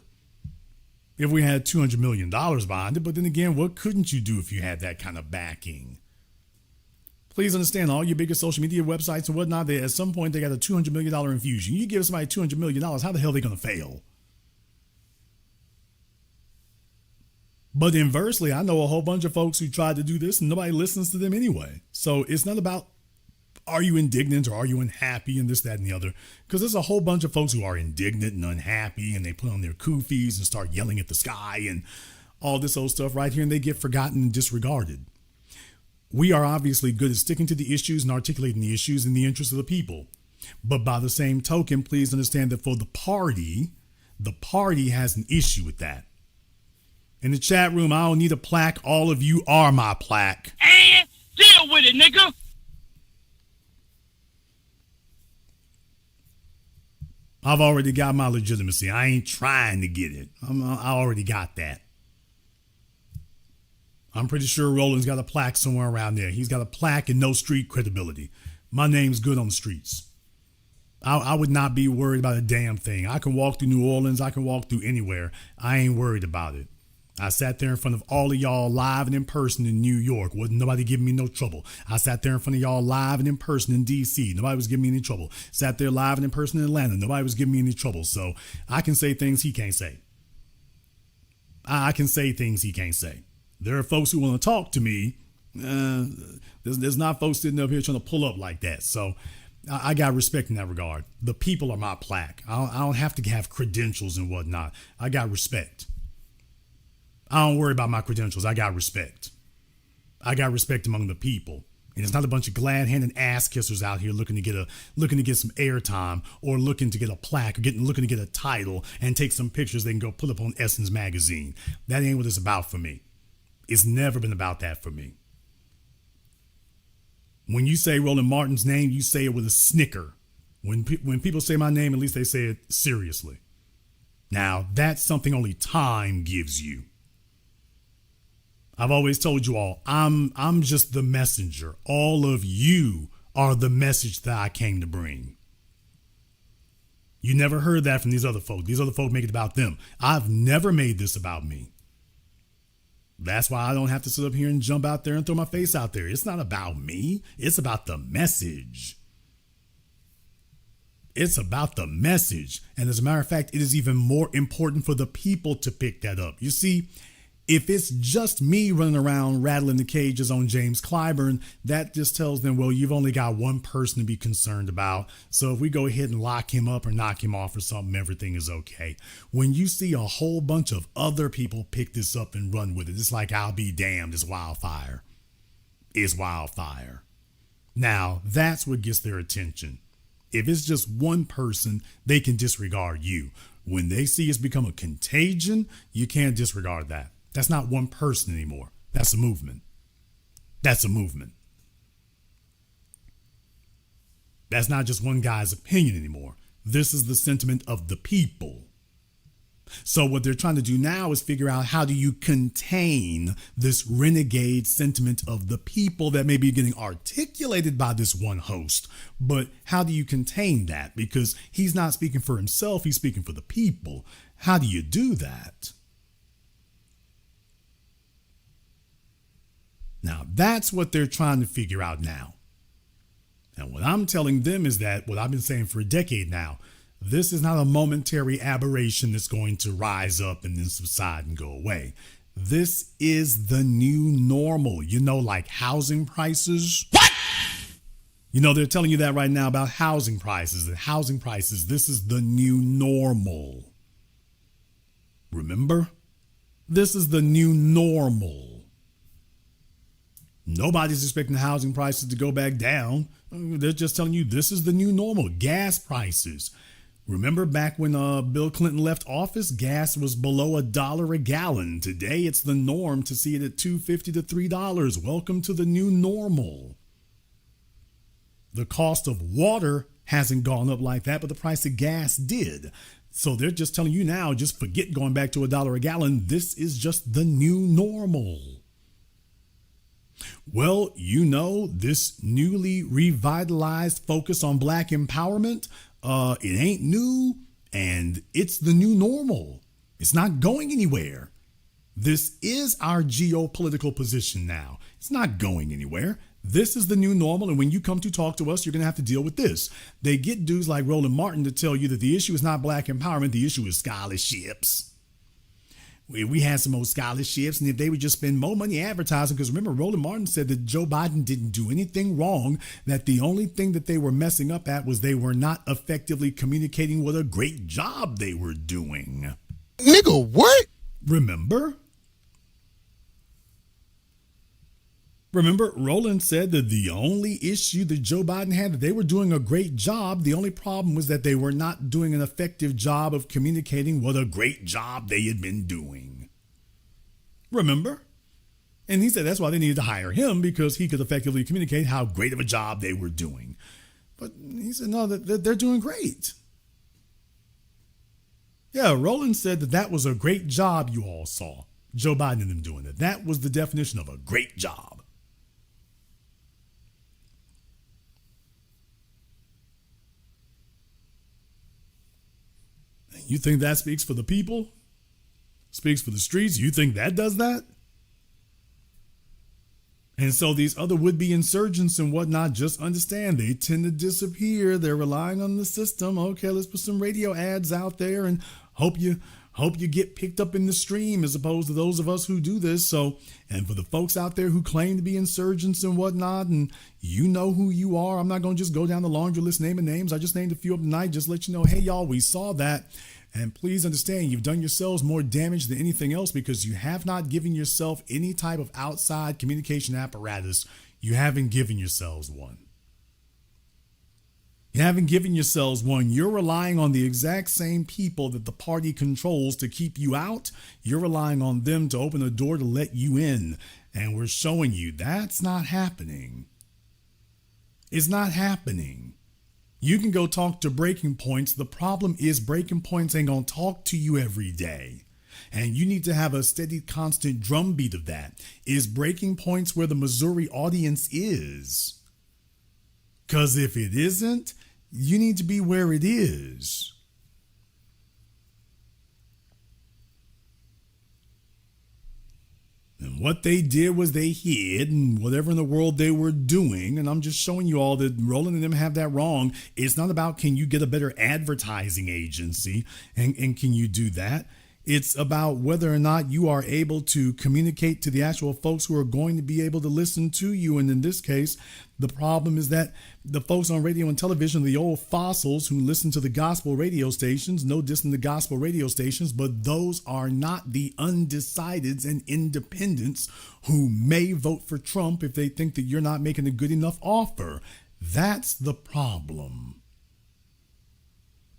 If we had $200 million behind it, but then again, what couldn't you do if you had that kind of backing? Please understand, all your biggest social media websites and whatnot, at some point they got a $200 million infusion. You give somebody $200 million, how the hell are they going to fail? But inversely, I know a whole bunch of folks who tried to do this and nobody listens to them anyway. So it's not about are you indignant or are you unhappy and this, that, and the other. Because there's a whole bunch of folks who are indignant and unhappy and they put on their koofies and start yelling at the sky and all this old stuff right here, and they get forgotten and disregarded. We are obviously good at sticking to the issues and articulating the issues in the interest of the people. But by the same token, please understand that for the party has an issue with that. In the chat room, I don't need a plaque. All of you are my plaque. And deal with it, nigga. I've already got my legitimacy. I ain't trying to get it. I already got that. I'm pretty sure Roland's got a plaque somewhere around there. He's got a plaque and no street credibility. My name's good on the streets. I would not be worried about a damn thing. I can walk through New Orleans. I can walk through anywhere. I ain't worried about it. I sat there in front of all of y'all live and in person in New York. Wasn't nobody giving me no trouble. I sat there in front of y'all live and in person in D.C. Nobody was giving me any trouble. Sat there live and in person in Atlanta. Nobody was giving me any trouble. So I can say things he can't say. I can say things he can't say. There are folks who want to talk to me. There's not folks sitting up here trying to pull up like that. So I got respect in that regard. The people are my plaque. I don't have to have credentials and whatnot. I got respect. I don't worry about my credentials. I got respect. I got respect among the people. And it's not a bunch of glad-handed ass kissers out here looking to get some airtime or looking to get a plaque or looking to get a title and take some pictures they can go put up on Essence magazine. That ain't what it's about for me. It's never been about that for me. When you say Roland Martin's name, you say it with a snicker. When people say my name, at least they say it seriously. Now, that's something only time gives you. I've always told you all, I'm just the messenger. All of you are the message that I came to bring. You never heard that from these other folk. These other folk make it about them. I've never made this about me. That's why I don't have to sit up here and jump out there and throw my face out there. It's not about me. It's about the message. It's about the message. And as a matter of fact, it is even more important for the people to pick that up. You see, if it's just me running around rattling the cages on James Clyburn, that just tells them, well, you've only got one person to be concerned about. So if we go ahead and lock him up or knock him off or something, everything is okay. When you see a whole bunch of other people pick this up and run with it, it's like, I'll be damned, it's wildfire. It's wildfire. Now, that's what gets their attention. If it's just one person, they can disregard you. When they see it's become a contagion, you can't disregard that. That's not one person anymore. That's a movement. That's a movement. That's not just one guy's opinion anymore. This is the sentiment of the people. So what they're trying to do now is figure out, how do you contain this renegade sentiment of the people that may be getting articulated by this one host? But how do you contain that? Because he's not speaking for himself, he's speaking for the people. How do you do that? Now, that's what they're trying to figure out now. And what I'm telling them is that what I've been saying for a decade now, this is not a momentary aberration that's going to rise up and then subside and go away. This is the new normal. You know, like housing prices. What? You know, they're telling you that right now about housing prices. That housing prices, this is the new normal. Remember? This is the new normal. Nobody's expecting housing prices to go back down. They're just telling you this is the new normal. Gas prices. Remember back when Bill Clinton left office, gas was below $1 a gallon. Today, it's the norm to see it at $2.50 to $3. Welcome to the new normal. The cost of water hasn't gone up like that, but the price of gas did. So they're just telling you now, just forget going back to $1 a gallon. This is just the new normal. Well, you know, this newly revitalized focus on Black empowerment, it ain't new, and it's the new normal. It's not going anywhere. This is our geopolitical position now. It's not going anywhere. This is the new normal, and when you come to talk to us, you're going to have to deal with this. They get dudes like Roland Martin to tell you that the issue is not Black empowerment, the issue is scholarships. We had some old scholarships, and if they would just spend more money advertising, because remember, Roland Martin said that Joe Biden didn't do anything wrong, that the only thing that they were messing up at was they were not effectively communicating what a great job they were doing. Nigga, what? Remember, Roland said that the only issue that Joe Biden had, that they were doing a great job. The only problem was that they were not doing an effective job of communicating what a great job they had been doing. Remember? And he said that's why they needed to hire him, because he could effectively communicate how great of a job they were doing. But he said, no, they're doing great. Yeah, Roland said that was a great job you all saw. Joe Biden and them doing it. That was the definition of a great job. You think that speaks for the people? Speaks for the streets? You think that does that? And so these other would-be insurgents and whatnot, just understand they tend to disappear. They're relying on the system. Okay, let's put some radio ads out there and hope you get picked up in the stream, as opposed to those of us who do this. So, and for the folks out there who claim to be insurgents and whatnot, and you know who you are, I'm not going to just go down the laundry list naming names. I just named a few up tonight, just let you know, hey, y'all, we saw that. And please understand, you've done yourselves more damage than anything else, because you have not given yourself any type of outside communication apparatus. You haven't given yourselves one. You haven't given yourselves one. You're relying on the exact same people that the party controls to keep you out. You're relying on them to open a door to let you in. And we're showing you that's not happening. It's not happening. You can go talk to Breaking Points. The problem is Breaking Points ain't going to talk to you every day. And you need to have a steady, constant drumbeat of that. Is Breaking Points where the Missouri audience is? Because if it isn't, you need to be where it is. And what they did was they hid and whatever in the world they were doing. And I'm just showing you all that Roland and them have that wrong. It's not about can you get a better advertising agency and can you do that? It's about whether or not you are able to communicate to the actual folks who are going to be able to listen to you. And in this case, the problem is that the folks on radio and television, the old fossils who listen to the gospel radio stations, no dissing the gospel radio stations, but those are not the undecideds and independents who may vote for Trump if they think that you're not making a good enough offer. That's the problem.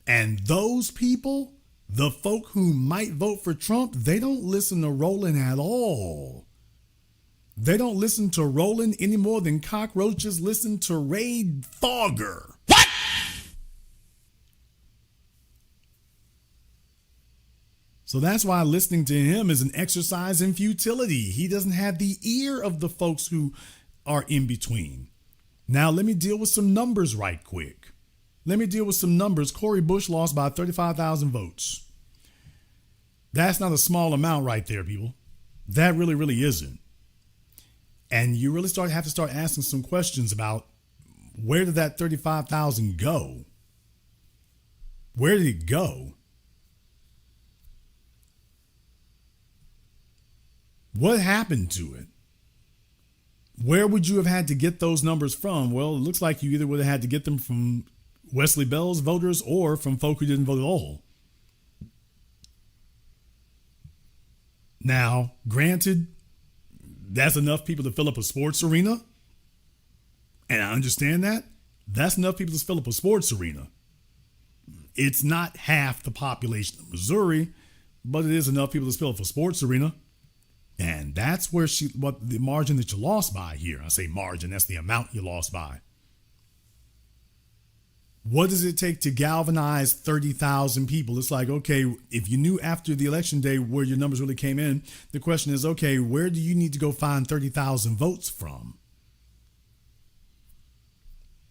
And those people, the folk who might vote for Trump, they don't listen to Roland at all. They don't listen to Roland any more than cockroaches listen to Ray Fogger. What? So that's why listening to him is an exercise in futility. He doesn't have the ear of the folks who are in between. Now, let me deal with some numbers right quick. Cori Bush lost by 35,000 votes. That's not a small amount right there, people. That really, really isn't. And you really have to start asking some questions about where did that 35,000 go? Where did it go? What happened to it? Where would you have had to get those numbers from? Well, it looks like you either would have had to get them from Wesley Bell's voters or from folk who didn't vote at all. Now, granted, that's enough people to fill up a sports arena. And I understand that. That's enough people to fill up a sports arena. It's not half the population of Missouri, but it is enough people to fill up a sports arena. And that's where what the margin that you lost by here. I say margin, that's the amount you lost by. What does it take to galvanize 30,000 people? It's like, okay, if you knew after the election day where your numbers really came in, the question is, okay, where do you need to go find 30,000 votes from?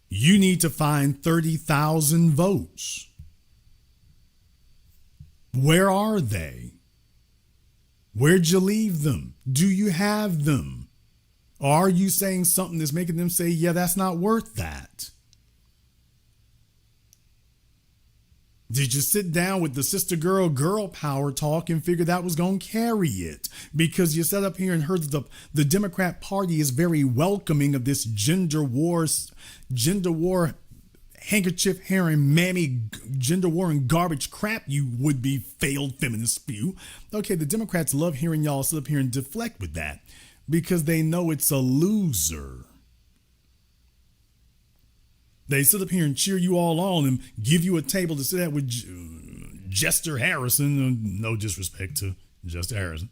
You need to find 30,000 votes. Where are they? Where'd you leave them? Do you have them? Or are you saying something that's making them say, yeah, that's not worth that? Did you sit down with the sister girl power talk and figure that was going to carry it? Because you sat up here and heard that the Democrat Party is very welcoming of this gender war, handkerchief haring, mammy, gender war and garbage crap, you would-be failed feminist spew. Okay, the Democrats love hearing y'all sit up here and deflect with that because they know it's a loser. They sit up here and cheer you all on and give you a table to sit at with Jester Harrison. No disrespect to Jester Harrison.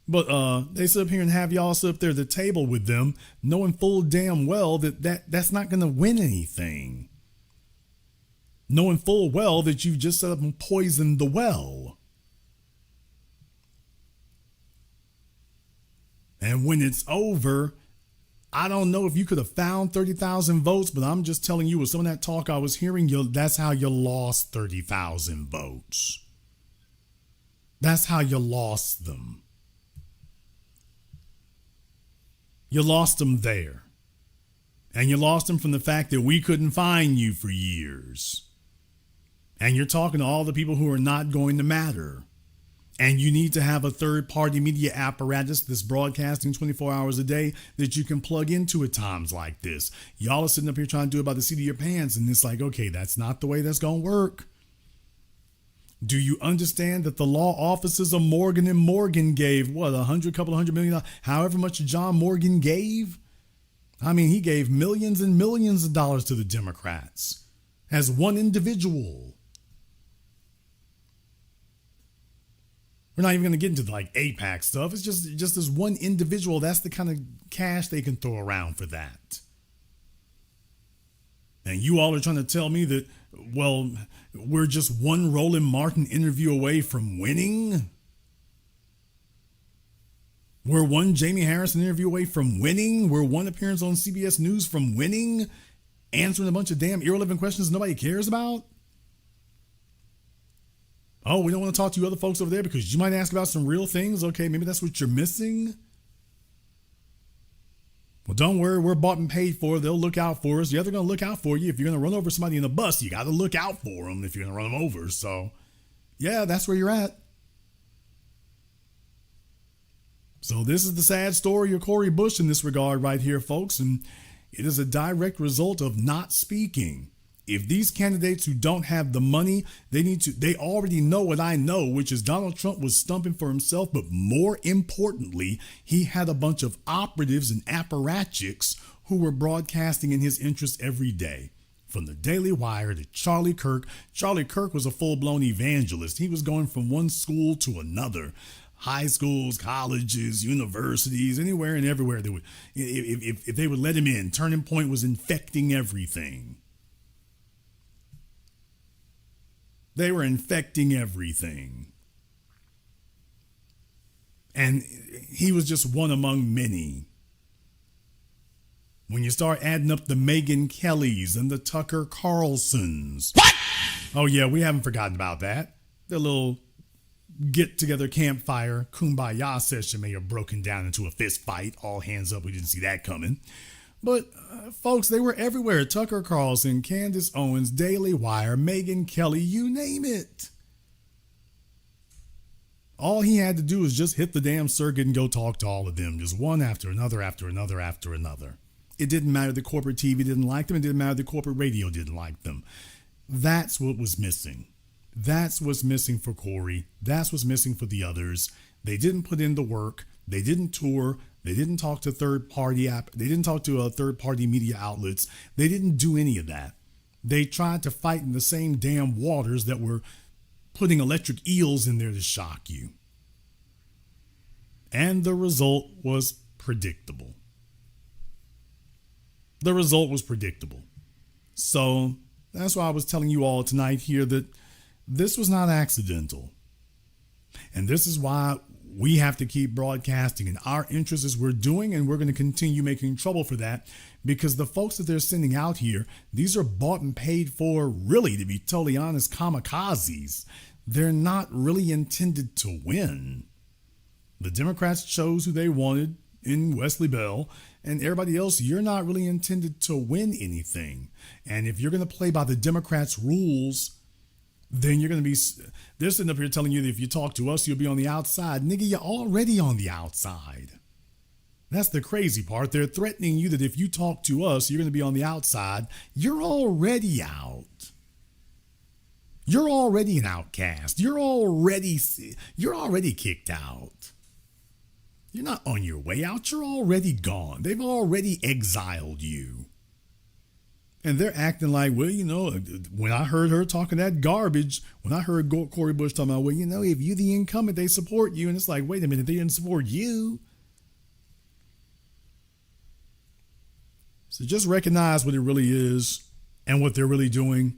But they sit up here and have y'all sit up there at the table with them, knowing full damn well that's not going to win anything. Knowing full well that you've just set up and poisoned the well. And when it's over, I don't know if you could have found 30,000 votes, but I'm just telling you with some of that talk I was hearing, that's how you lost 30,000 votes. That's how you lost them. You lost them there. And you lost them from the fact that we couldn't find you for years. And you're talking to all the people who are not going to matter. And you need to have a third-party media apparatus that's broadcasting 24 hours a day that you can plug into at times like this. Y'all are sitting up here trying to do it by the seat of your pants, and it's like, okay, that's not the way that's going to work. Do you understand that the law offices of Morgan & Morgan gave, couple $100 million, however much John Morgan gave? I mean, he gave millions and millions of dollars to the Democrats as one individual. We're not even going to get into like AIPAC stuff. It's just this one individual. That's the kind of cash they can throw around for that. And you all are trying to tell me that, well, we're just one Roland Martin interview away from winning? We're one Jamie Harrison interview away from winning? We're one appearance on CBS News from winning? Answering a bunch of damn irrelevant questions nobody cares about? Oh, we don't want to talk to you other folks over there because you might ask about some real things? Okay, maybe that's what you're missing? Well, don't worry, we're bought and paid for. They'll look out for us. Yeah, they're going to look out for you. If you're going to run over somebody in a bus, you got to look out for them if you're going to run them over. So, yeah, that's where you're at. So this is the sad story of Cori Bush in this regard right here, folks. And it is a direct result of not speaking. If these candidates who don't have the money, they already know what I know, which is Donald Trump was stumping for himself. But more importantly, he had a bunch of operatives and apparatchiks who were broadcasting in his interest every day. From the Daily Wire to Charlie Kirk. Charlie Kirk was a full-blown evangelist. He was going from one school to another. High schools, colleges, universities, anywhere and everywhere. They would, if they would let him in, Turning Point was infecting everything. They were infecting everything. And he was just one among many. When you start adding up the Megyn Kellys and the Tucker Carlsons. What? Oh, yeah, we haven't forgotten about that. The little get-together campfire kumbaya session may have broken down into a fist fight. All hands up. We didn't see that coming. But, folks, they were everywhere. Tucker Carlson, Candace Owens, Daily Wire, Megyn Kelly, you name it. All he had to do was just hit the damn circuit and go talk to all of them. Just one after another, after another, after another. It didn't matter the corporate TV didn't like them. It didn't matter the corporate radio didn't like them. That's what was missing. That's what's missing for Cori. That's what's missing for the others. They didn't put in the work. They didn't tour. They didn't talk to third-party media outlets. They didn't do any of that. They tried to fight in the same damn waters that were putting electric eels in there to shock you. And the result was predictable. The result was predictable. So that's why I was telling you all tonight here that this was not accidental. And this is why we have to keep broadcasting in our interest as we're doing, and we're going to continue making trouble for that because the folks that they're sending out here, these are bought and paid for, really, to be totally honest, kamikazes. They're not really intended to win. The Democrats chose who they wanted in Wesley Bell, and everybody else, you're not really intended to win anything. And if you're going to play by the Democrats' rules, then you're going to be, they're sitting up here telling you that if you talk to us, you'll be on the outside. Nigga, you're already on the outside. That's the crazy part. They're threatening you that if you talk to us, you're going to be on the outside. You're already out. You're already an outcast. You're already kicked out. You're not on your way out. You're already gone. They've already exiled you. And they're acting like, well, you know, when I heard her talking that garbage, when I heard Cori Bush talking about, well, you know, if you're the incumbent, they support you. And it's like, wait a minute, they didn't support you. So just recognize what it really is and what they're really doing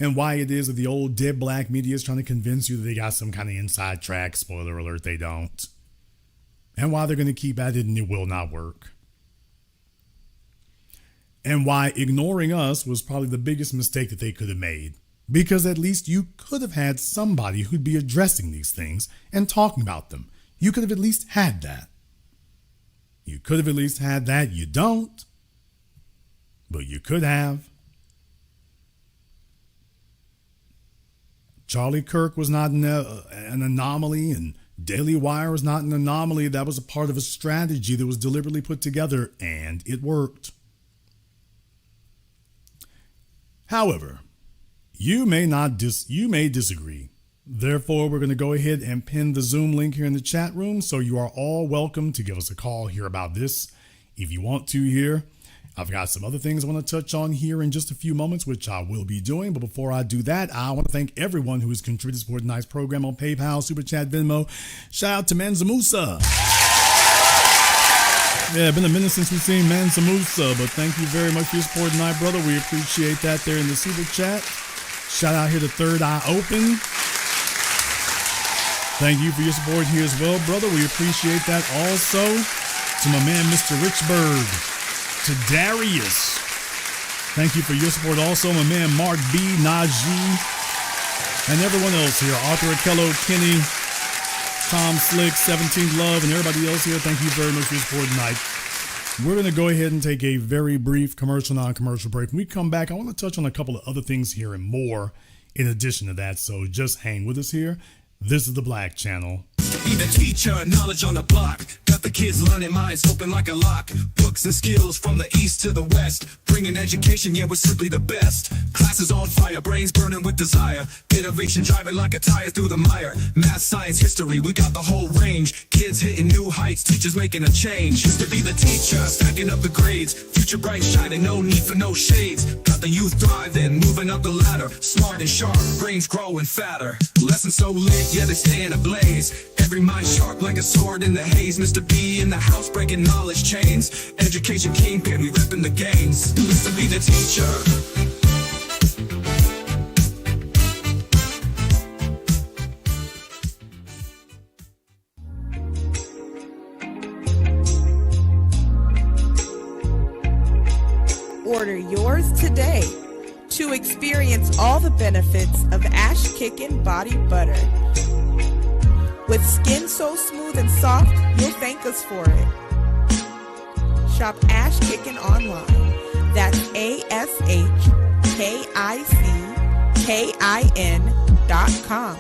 and why it is that the old dead black media is trying to convince you that they got some kind of inside track. Spoiler alert, they don't. And why they're going to keep at it and it will not work. And why ignoring us was probably the biggest mistake that they could have made. Because at least you could have had somebody who'd be addressing these things and talking about them. You could have at least had that. You could have at least had that. You don't. But you could have. Charlie Kirk was not an anomaly, and Daily Wire was not an anomaly. That was a part of a strategy that was deliberately put together, and it worked. However, you may disagree. Therefore, we're going to go ahead and pin the Zoom link here in the chat room. So you are all welcome to give us a call here about this if you want to here. I've got some other things I want to touch on here in just a few moments, which I will be doing. But before I do that, I want to thank everyone who has contributed to support tonight's program on PayPal, Super Chat, Venmo. Shout out to Manza Musa. Yeah, been a minute since we've seen Mansa Musa, but thank you very much for your support tonight, brother. We appreciate that there in the super chat. Shout out here to Third Eye Open. Thank you for your support here as well, brother. We appreciate that also. To my man, Mr. Richburg. To Darius. Thank you for your support also. My man, Mark B, Najee, and everyone else here. Arthur Akello, Kenny, Tom Slick, 17 Love, and everybody else here. Thank you very much for your support tonight. We're going to go ahead and take a very brief commercial, non-commercial break. When we come back, I want to touch on a couple of other things here and more in addition to that. So just hang with us here. This is the Black Channel. Be the teacher, knowledge on the block. Got the kids learning, minds open like a lock. Books and skills from the east to the west. Bringing education, yeah, we're simply the best. Classes on fire, brains burning with desire. Innovation driving like a tire through the mire. Math, science, history, we got the whole range. Kids hitting new heights, teachers making a change. Used to be the teacher, stacking up the grades. Future bright shining, no need for no shades. Got the youth thriving, moving up the ladder. Smart and sharp, brains growing fatter. Lessons so lit, yeah, they stay in a blaze. Every mind sharp like a sword in the haze. Mr. B in the house breaking knowledge chains. Education kingpin, we ripping the games. Used to be the teacher. Order yours today to experience all the benefits of Ash Kickin' Body Butter. With skin so smooth and soft, you'll thank us for it. Shop Ash Kickin' online. That's ASHKICKIN.com.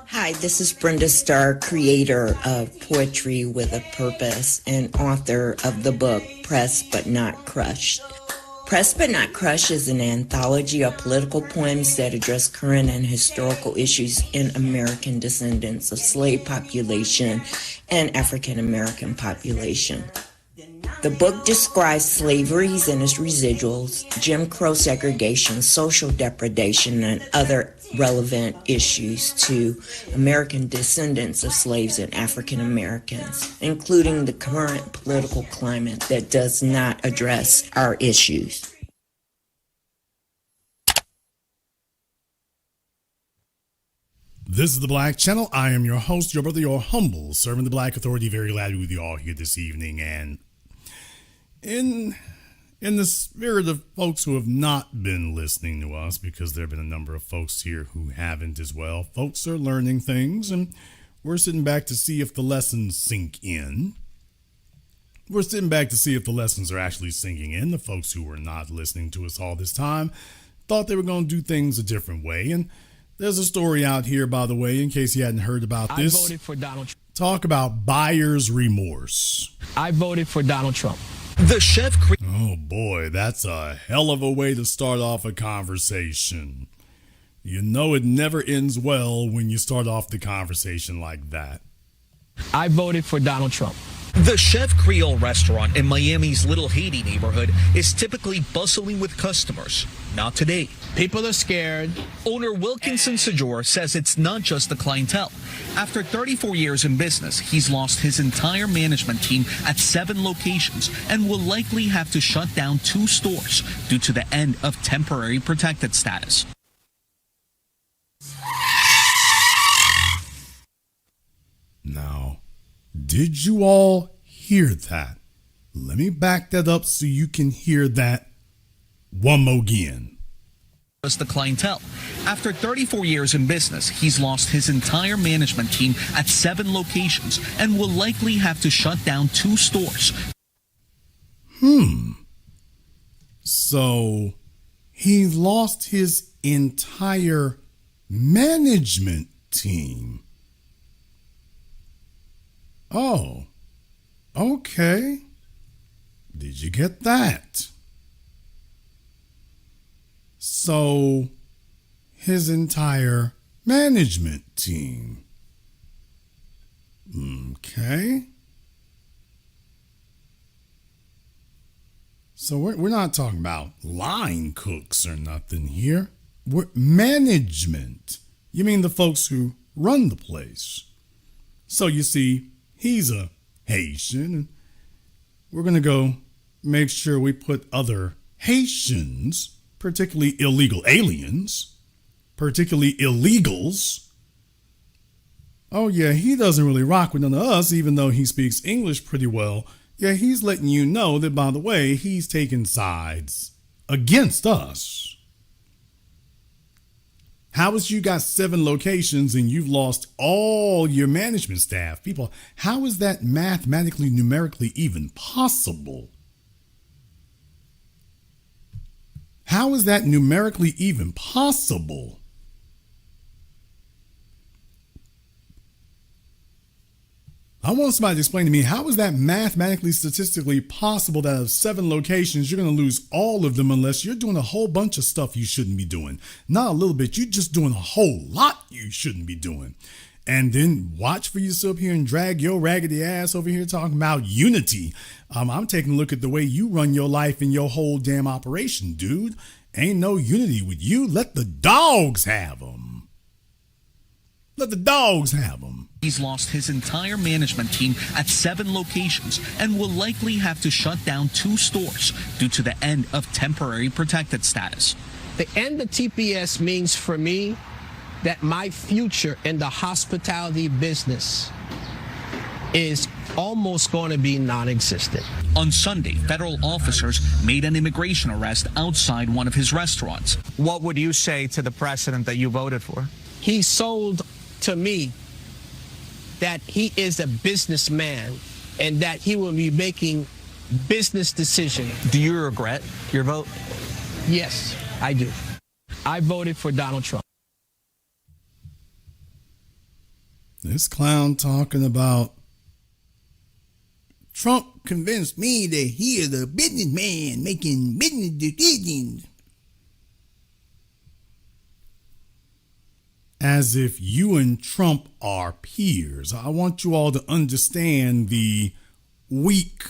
Hi, this is Brenda Starr, creator of Poetry with a Purpose and author of the book Pressed But Not Crushed. Pressed But Not Crushed is an anthology of political poems that address current and historical issues in American descendants of slave population and African American population. The book describes slaveries and its residuals, Jim Crow segregation, social depredation, and other relevant issues to American descendants of slaves and African Americans, including the current political climate that does not address our issues. This is the Black Channel. I am your host, your brother, your humble servant, the Black Authority. Very glad to be with you all here this evening. And in the spirit of folks who have not been listening to us, because there have been a number of folks here who haven't as well, folks are learning things, and we're sitting back to see if the lessons sink in. We're sitting back to see if the lessons are actually sinking in. The folks who were not listening to us all this time thought they were going to do things a different way. And there's a story out here, by the way, in case you hadn't heard about this. I voted for Donald Trump. Talk about buyer's remorse. I voted for Donald Trump. The chef. Oh boy, that's a hell of a way to start off a conversation. You know it never ends well when you start off the conversation like that. I voted for Donald Trump. The Chef Creole restaurant in Miami's Little Haiti neighborhood is typically bustling with customers. Not today. People are scared. Owner Wilkinson Sajor says it's not just the clientele. After 34 years in business, he's lost his entire management team at 7 locations and will likely have to shut down 2 stores due to the end of temporary protected status. Now, did you all hear that? Let me back that up so you can hear that one more again. As the clientele. After 34 years in business, he's lost his entire management team at 7 locations and will likely have to shut down 2 stores. So he lost his entire management team. Oh, okay. Did you get that? So, his entire management team. Okay. So we're not talking about line cooks or nothing here. Management. You mean the folks who run the place. So you see, he's a Haitian, and we're going to go make sure we put other Haitians, particularly illegal aliens, particularly illegals. Oh yeah, he doesn't really rock with none of us, even though he speaks English pretty well. Yeah, he's letting you know that, by the way, he's taking sides against us. How is you got 7 locations and you've lost all your management staff? People, how is that mathematically, numerically even possible? How is that numerically even possible? I want somebody to explain to me, how is that mathematically, statistically possible that out of 7 locations, you're going to lose all of them unless you're doing a whole bunch of stuff you shouldn't be doing? Not a little bit. You're just doing a whole lot you shouldn't be doing. And then watch for you to sit up here and drag your raggedy ass over here talking about unity. I'm taking a look at the way you run your life and your whole damn operation, dude. Ain't no unity with you. Let the dogs have them. Let the dogs have them. He's lost his entire management team at 7 locations and will likely have to shut down 2 stores due to the end of temporary protected status. The end of TPS means for me that my future in the hospitality business is almost going to be non-existent. On Sunday, federal officers made an immigration arrest outside one of his restaurants. What would you say to the president that you voted for? He sold to me that he is a businessman and that he will be making business decisions. Do you regret your vote? Yes, I do. I voted for Donald Trump. This clown talking about Trump convinced me that he is a businessman making business decisions. As if you and Trump are peers. I want you all to understand the weak,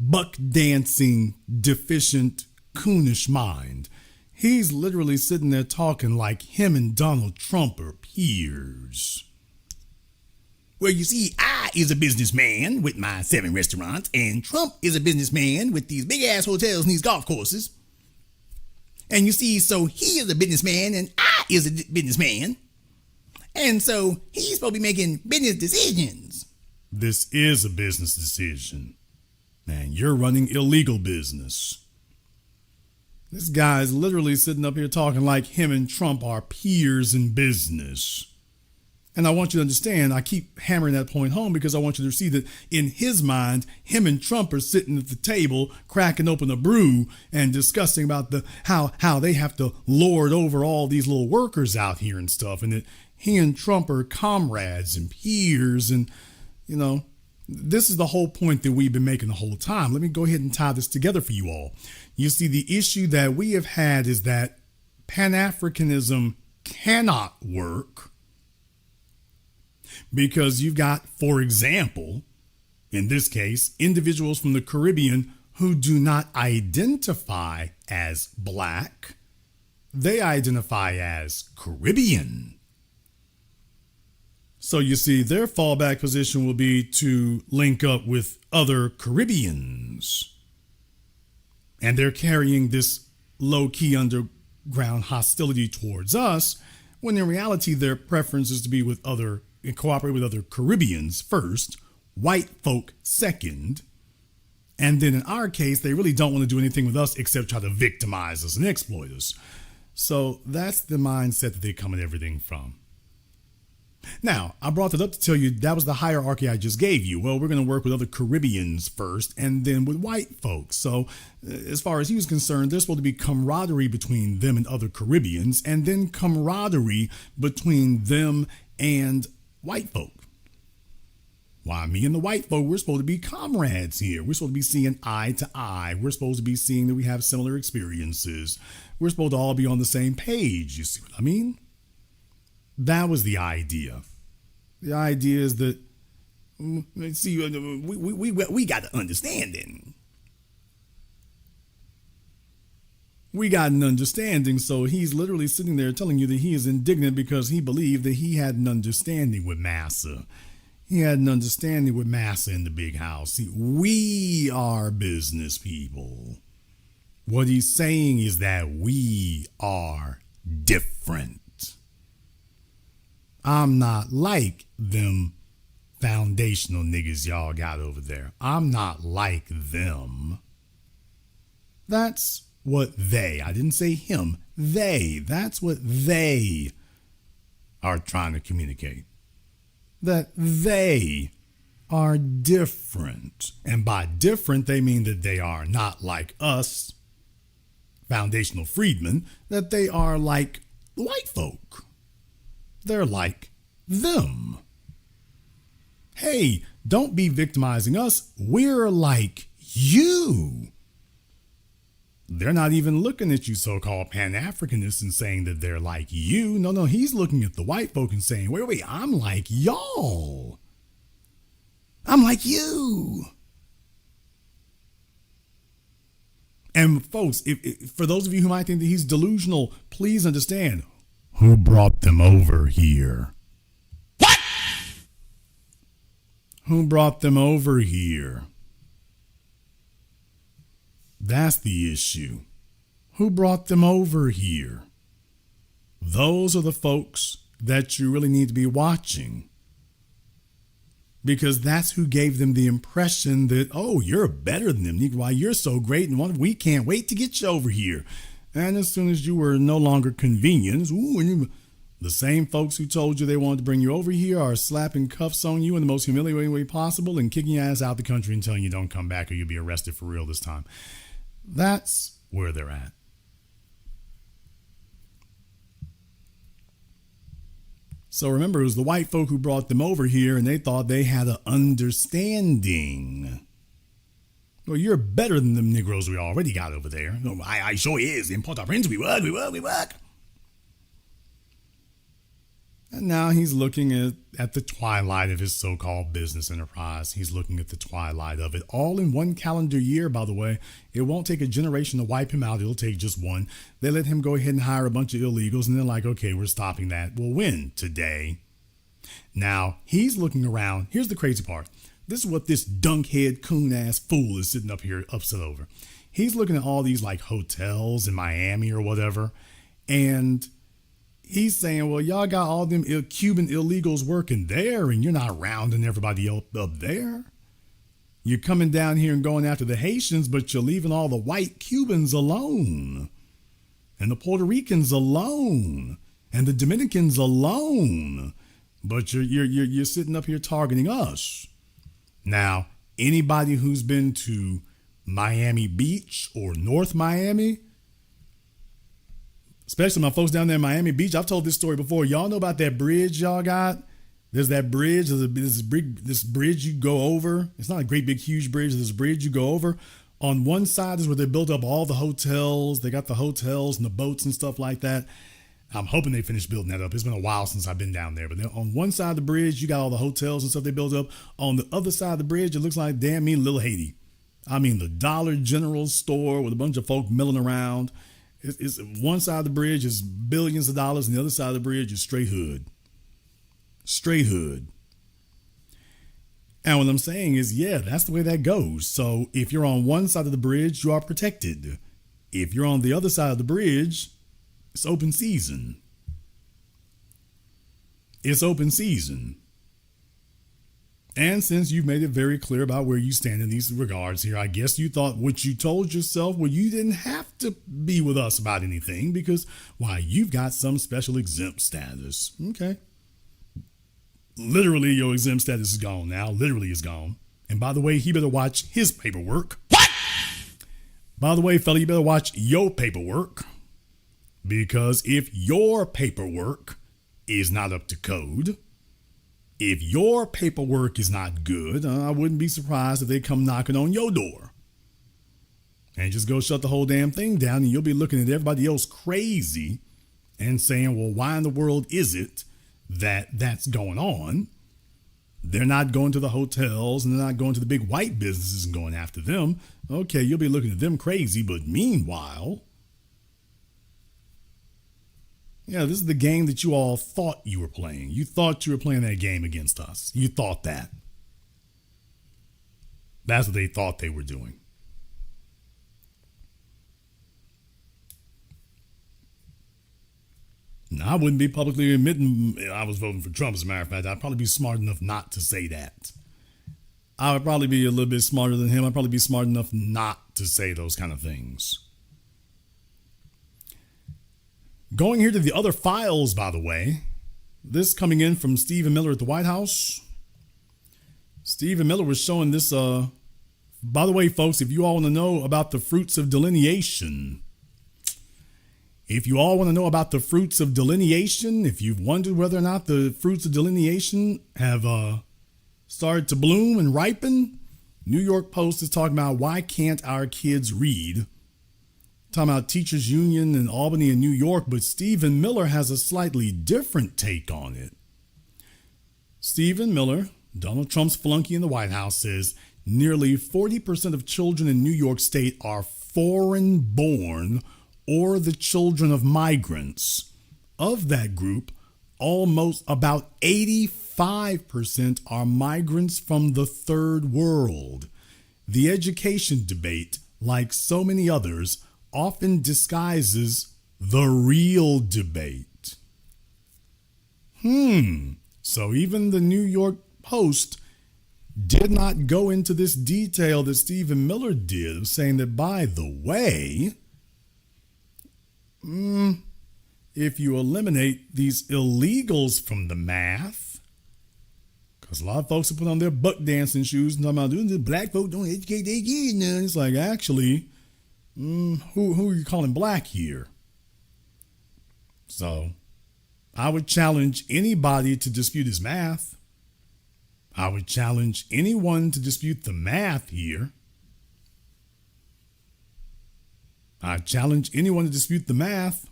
buck dancing, deficient, coonish mind. He's literally sitting there talking like him and Donald Trump are peers. Well, you see, I is a businessman with my 7 restaurants, and Trump is a businessman with these big-ass hotels and these golf courses. And you see, so he is a businessman, and I is a businessman. And so he's supposed to be making business decisions. This is a business decision. And you're running illegal business. This guy's literally sitting up here talking like him and Trump are peers in business. And I want you to understand, I keep hammering that point home because I want you to see that in his mind, him and Trump are sitting at the table, cracking open a brew and discussing about how they have to lord over all these little workers out here and stuff. And that he and Trump are comrades and peers. And, you know, this is the whole point that we've been making the whole time. Let me go ahead and tie this together for you all. You see, the issue that we have had is that Pan-Africanism cannot work because you've got, for example, in this case, individuals from the Caribbean who do not identify as black. They identify as Caribbean. So you see, their fallback position will be to link up with other Caribbeans. And they're carrying this low-key underground hostility towards us, when in reality their preference is to be with other and cooperate with other Caribbeans first, white folk second, and then in our case, they really don't want to do anything with us except try to victimize us and exploit us. So that's the mindset that they come at everything from. Now, I brought that up to tell you that was the hierarchy I just gave you. Well, we're going to work with other Caribbeans first and then with white folks. So as far as he was concerned, there's supposed to be camaraderie between them and other Caribbeans, and then camaraderie between them and white folk. Why, me and the white folk, we're supposed to be comrades here. We're supposed to be seeing eye to eye. We're supposed to be seeing that we have similar experiences. We're supposed to all be on the same page. You see what I mean? That was the idea. The idea is that, see, we got to understand it. we got an understanding. So he's literally sitting there telling you that he is indignant because he believed that he had an understanding with Massa. He had an understanding with Massa in the big house. See, we are business people. What he's saying is that we are different. I'm not like them foundational niggas y'all got over there. I'm not like them. That's what they, I didn't say him, that's what they are trying to communicate. That they are different. And by different, they mean that they are not like us, foundational freedmen, that they are like white folk. They're like them. Hey, don't be victimizing us. We're like you. They're not even looking at you so-called Pan-Africanists and saying that they're like you. No, he's looking at the white folk and saying, wait, I'm like y'all. I'm like you. And folks, if for those of you who might think that he's delusional, please understand, who brought them over here? What? Who brought them over here? That's the issue. Who brought them over here? Those are the folks that you really need to be watching. Because that's who gave them the impression that, oh, you're better than them, Negro. Why, you're so great, and we can't wait to get you over here. And as soon as you were no longer convenient, the same folks who told you they wanted to bring you over here are slapping cuffs on you in the most humiliating way possible and kicking your ass out the country and telling you don't come back or you'll be arrested for real this time. That's where they're at. So remember, it was the white folk who brought them over here and they thought they had an understanding. Well, you're better than them Negroes we already got over there. No, I sure is. In Port-au-Prince, we work. And now he's looking at the twilight of his so-called business enterprise. He's looking at the twilight of it. All in one calendar year, by the way. It won't take a generation to wipe him out. It'll take just one. They let him go ahead and hire a bunch of illegals, and they're like, okay, we're stopping that. Well, when? Today. Now, he's looking around. Here's the crazy part. This is what this dunkhead, coon-ass fool is sitting up here upset over. He's looking at all these, like, hotels in Miami or whatever, and he's saying, well, y'all got all them Cuban illegals working there and you're not rounding everybody up there. You're coming down here and going after the Haitians, but you're leaving all the white Cubans alone and the Puerto Ricans alone and the Dominicans alone. But you're sitting up here targeting us. Now, anybody who's been to Miami Beach or North Miami, especially my folks down there in Miami Beach. I've told this story before. Y'all know about that bridge y'all got? There's that bridge. There's this bridge you go over. It's not a great big huge bridge. There's a bridge you go over. On one side is where they built up all the hotels. They got the hotels and the boats and stuff like that. I'm hoping they finish building that up. It's been a while since I've been down there. But on one side of the bridge, you got all the hotels and stuff they built up. On the other side of the bridge, it looks like damn mean little Haiti. I mean, the Dollar General store with a bunch of folk milling around. It's one side of the bridge is billions of dollars, and the other side of the bridge is straight hood. Straight hood. And what I'm saying is, yeah, that's the way that goes. So if you're on one side of the bridge, you are protected. If you're on the other side of the bridge, it's open season. It's open season. And since you've made it very clear about where you stand in these regards here, I guess you thought what you told yourself, well, you didn't have to be with us about anything because, why, you've got some special exempt status. Okay. Literally, your exempt status is gone now. Literally is gone. And by the way, he better watch his paperwork. What? By the way, fella, you better watch your paperwork. Because if your paperwork is not up to code, if your paperwork is not good, I wouldn't be surprised if they come knocking on your door. And just go shut the whole damn thing down and you'll be looking at everybody else crazy and saying, well, why in the world is it that that's going on? They're not going to the hotels and they're not going to the big white businesses and going after them. Okay, you'll be looking at them crazy, but meanwhile, Yeah, this is the game that you all thought you were playing. You thought you were playing that game against us. You thought that. That's what they thought they were doing. Now, I wouldn't be publicly admitting I was voting for Trump, as a matter of fact. I'd probably be smart enough not to say that. I would probably be a little bit smarter than him. I'd probably be smart enough not to say those kind of things. Going here to the other files, by the way. This coming in from Stephen Miller at the White House. Stephen Miller was showing this. By the way, folks, if you all want to know about the fruits of delineation, if you've wondered whether or not the fruits of delineation have started to bloom and ripen, New York Post is talking about why can't our kids read? Talking about teachers union in Albany and New York, but Stephen Miller has a slightly different take on it. Stephen Miller, Donald Trump's flunky in the White House, says nearly 40% of children in New York State are foreign born or the children of migrants. Of that group, almost about 85% are migrants from the third world. The education debate, like so many others, often disguises the real debate. So even the New York Post did not go into this detail that Stephen Miller did, saying that, by the way, if you eliminate these illegals from the math, because a lot of folks have put on their buck dancing shoes and talking about the black folk don't educate their kids now. It's like, actually, who are you calling black here? So I would challenge anybody to dispute his math. I would challenge anyone to dispute the math here. I challenge anyone to dispute the math.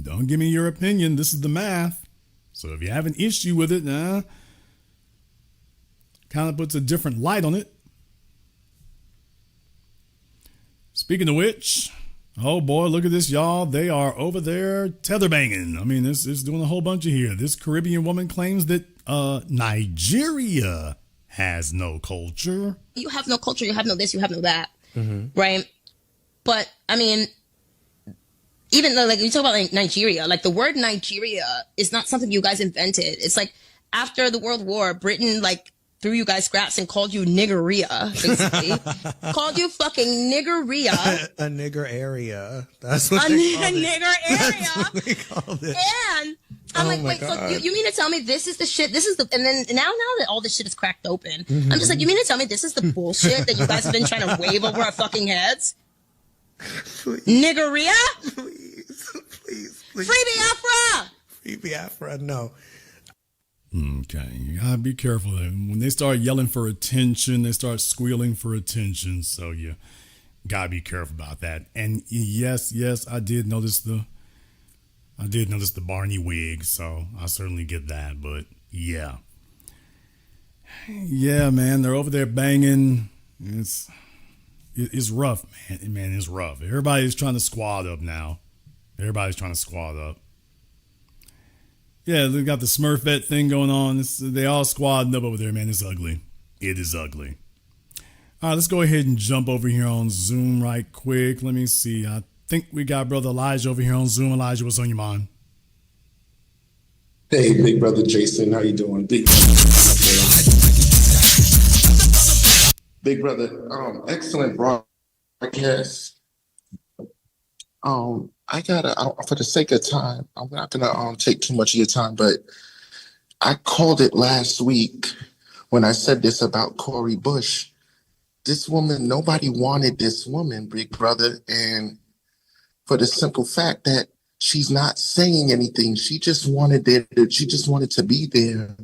Don't give me your opinion. This is the math. So if you have an issue with it, kind of puts a different light on it. Speaking of which, oh boy, look at this, y'all. They are over there tether banging. I mean, this is doing a whole bunch of here. This Caribbean woman claims that Nigeria has no culture. You have no culture, you have no this, you have no that. Right? But I mean, even though, like, you talk about like Nigeria, like the word Nigeria is not something you guys invented. It's like after the World War, Britain like threw you guys scraps and called you niggeria, basically. Called you fucking niggeria. A nigger area. That's what they called it. Nigger area. That's what they called it. And I'm like, wait, so you mean to tell me this is the shit? This is the, and then now that all this shit is cracked open, I'm just like, you mean to tell me this is the bullshit that you guys have been trying to wave over our fucking heads? Please. Niggeria? Please. Free Biafra! Free Biafra, no. Okay, you gotta be careful. When they start yelling for attention, they start squealing for attention. So you gotta be careful about that. And yes, I did notice the Barney wig, so I certainly get that. But yeah, man, they're over there banging. It's rough, man. It's rough. Everybody's trying to squad up now. Yeah, they got the Smurfette thing going on. They all squadding up over there, man. It's ugly. It is ugly. All right, let's go ahead and jump over here on Zoom right quick. Let me see. I think we got Brother Elijah over here on Zoom. Elijah, what's on your mind? Hey, big brother Jason, how you doing? Big brother, excellent broadcast. I gotta, for the sake of time, I'm not gonna take too much of your time, but I called it last week when I said this about Cori Bush. This woman, nobody wanted this woman, big brother, and for the simple fact that she's not saying anything. She just wanted to be there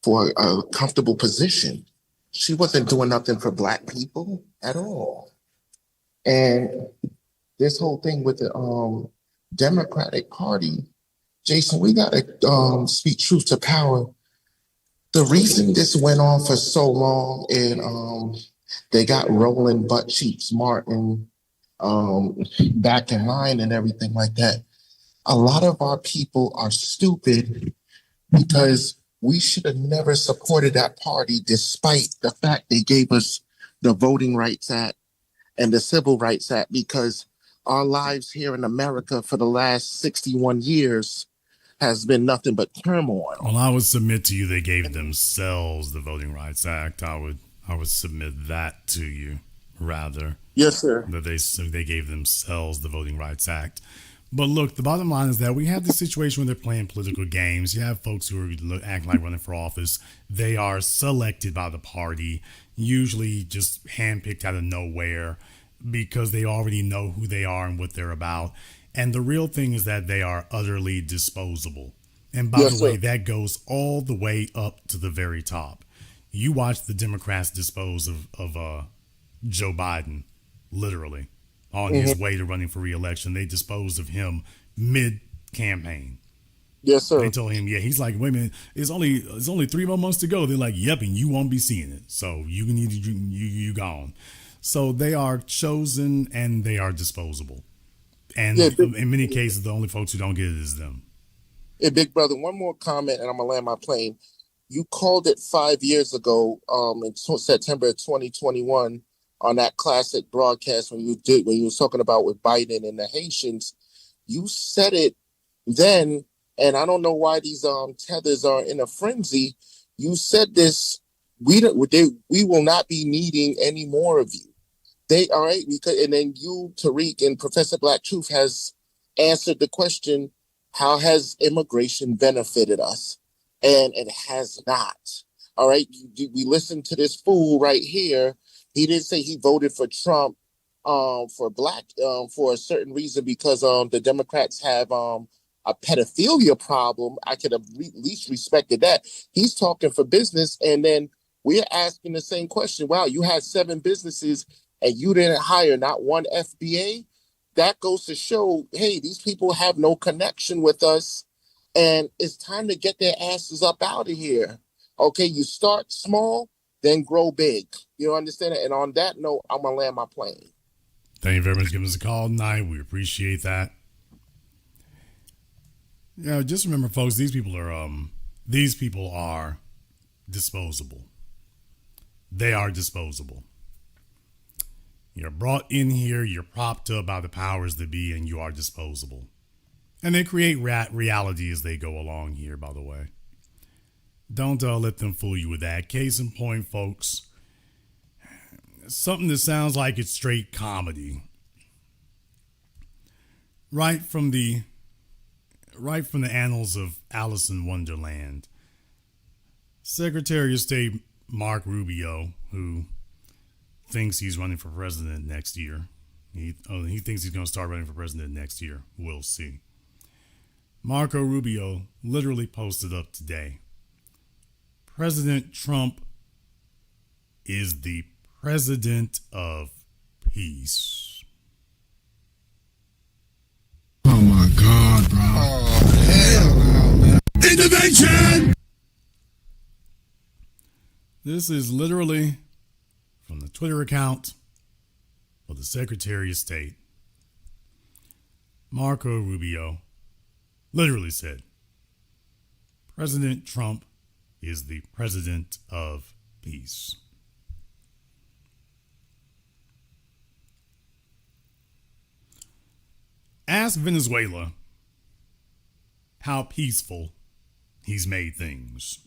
for a comfortable position. She wasn't doing nothing for Black people at all. And this whole thing with the Democratic Party, Jason, we got to speak truth to power. The reason this went on for so long and they got Roland Butt Cheeks Martin back in line and everything like that, a lot of our people are stupid because we should have never supported that party despite the fact they gave us the Voting Rights Act and the Civil Rights Act, because our lives here in America for the last 61 years has been nothing but turmoil. Well, I would submit to you they gave themselves the Voting Rights Act. I would submit that to you, rather. Yes, sir. That they gave themselves the Voting Rights Act. But look, the bottom line is that we have this situation where they're playing political games. You have folks who are acting like running for office. They are selected by the party, usually just handpicked out of nowhere because they already know who they are and what they're about. And the real thing is that they are utterly disposable. And by the way, that goes all the way up to the very top. You watch the Democrats dispose of Joe Biden, literally, on his way to running for re-election. They disposed of him mid-campaign. Yes, sir. They told him, yeah, he's like, wait a minute, it's only 3 more months to go. They're like, yep, and you won't be seeing it. So you gone. So they are chosen and they are disposable. And in many cases, the only folks who don't get it is them. Hey, Big Brother, one more comment and I'm going to land my plane. You called it 5 years ago, in September 2021, on that classic broadcast when you were talking about with Biden and the Haitians. You said it then, and I don't know why these tethers are in a frenzy. You said this: we will not be needing any more of you. All right, and then you, Tariq, and Professor Black Truth has answered the question: how has immigration benefited us? And it has not. All right, we listened to this fool right here. He didn't say he voted for Trump for for a certain reason because the Democrats have a pedophilia problem. I could have at least respected that. He's talking for business, and then we're asking the same question. Wow, you had 7 businesses and you didn't hire not one FBA? That goes to show, hey, these people have no connection with us, and it's time to get their asses up out of here. Okay, you start small, then grow big. You understand it? And on that note, I'm going to land my plane. Thank you very much for giving us a call tonight. We appreciate that. Yeah, just remember, folks, these people are disposable. They are disposable. You're brought in here, you're propped up by the powers that be, and you are disposable. And they create reality as they go along here, by the way. Don't let them fool you with that. Case in point, folks, something that sounds like it's straight comedy. Right from the annals of Alice in Wonderland, Secretary of State Mark Rubio, who thinks he's running for president next year. He thinks he's going to start running for president next year. We'll see. Marco Rubio literally posted up today: President Trump is the president of peace. Oh my God, bro. Oh, hell no, man. Intervention! This is literally from the Twitter account of the Secretary of State. Marco Rubio literally said, President Trump is the president of peace. Ask Venezuela how peaceful he's made things.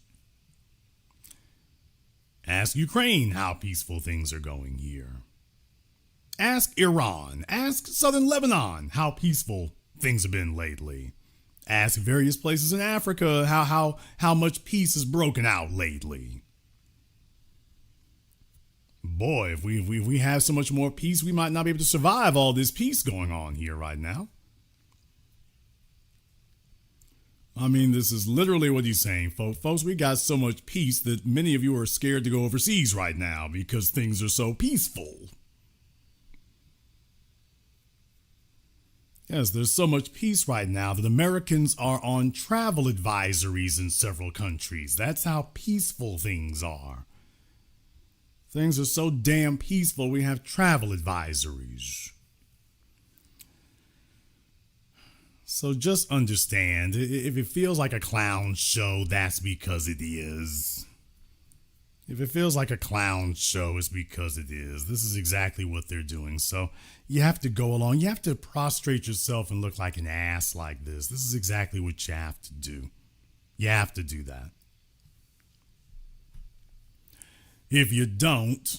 Ask Ukraine how peaceful things are going here. Ask Iran, ask southern Lebanon how peaceful things have been lately. Ask various places in Africa how much peace has broken out lately. Boy, if we have so much more peace, we might not be able to survive all this peace going on here right now. I mean, this is literally what he's saying, folks. We got so much peace that many of you are scared to go overseas right now because things are so peaceful. Yes, there's so much peace right now that Americans are on travel advisories in several countries. That's how peaceful things are. Things are so damn peaceful, we have travel advisories. So just understand, if it feels like a clown show, that's because it is. If it feels like a clown show, it's because it is. This is exactly what they're doing. So you have to go along. You have to prostrate yourself and look like an ass like this. This is exactly what you have to do. You have to do that. If you don't,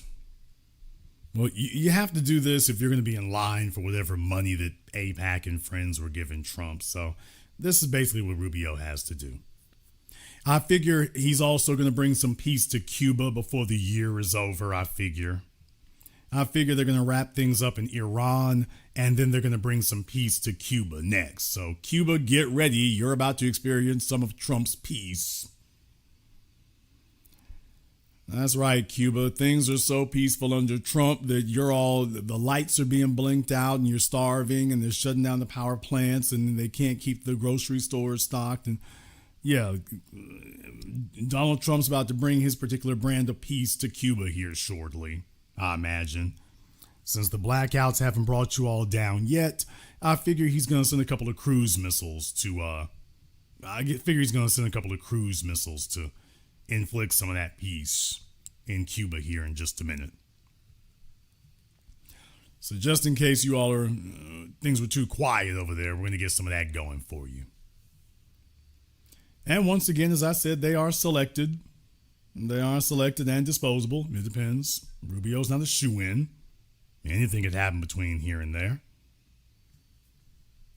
well, you have to do this if you're going to be in line for whatever money that AIPAC and friends were giving Trump. So this is basically what Rubio has to do. I figure he's also going to bring some peace to Cuba before the year is over, I figure. they're going to wrap things up in Iran, and then they're going to bring some peace to Cuba next. So Cuba, get ready. You're about to experience some of Trump's peace. That's right, Cuba. Things are so peaceful under Trump that the lights are being blinked out and you're starving, and they're shutting down the power plants, and they can't keep the grocery stores stocked. And yeah, Donald Trump's about to bring his particular brand of peace to Cuba here shortly, I imagine. Since the blackouts haven't brought you all down yet, I figure he's going to send a couple of cruise missiles to inflict some of that peace in Cuba here in just a minute. So just in case you all things were too quiet over there, we're going to get some of that going for you. And once again, as I said, they are selected. They are selected and disposable. It depends. Rubio's not a shoo-in. Anything could happen between here and there.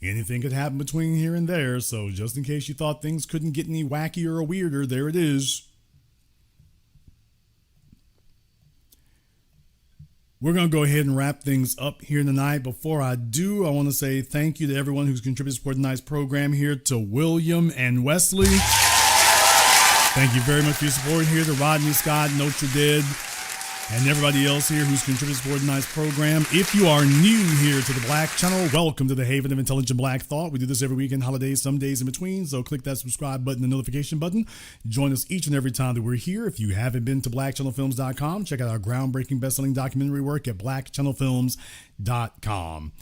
Anything could happen between here and there. So just in case you thought things couldn't get any wackier or weirder, there it is. We're going to go ahead and wrap things up here tonight. Before I do, I want to say thank you to everyone who's contributed to support tonight's program here, to William and Wesley. Thank you very much for your support here, to Rodney Scott, Notre Dame, and everybody else here who's contributed to support tonight's program. If you are new here to the Black Channel, welcome to the Haven of Intelligent Black Thought. We do this every weekend, holidays, some days in between. So click that subscribe button, the notification button. Join us each and every time that we're here. If you haven't been to blackchannelfilms.com, check out our groundbreaking best-selling documentary work at blackchannelfilms.com.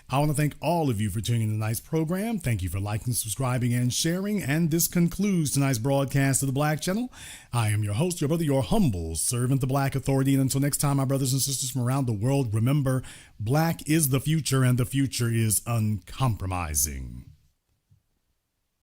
I want to thank all of you for tuning in to tonight's program. Thank you for liking, subscribing, and sharing. And this concludes tonight's broadcast of the Black Channel. I am your host, your brother, your humble servant, the Black Authority. And until next time, my brothers and sisters from around the world, remember, black is the future, and the future is uncompromising.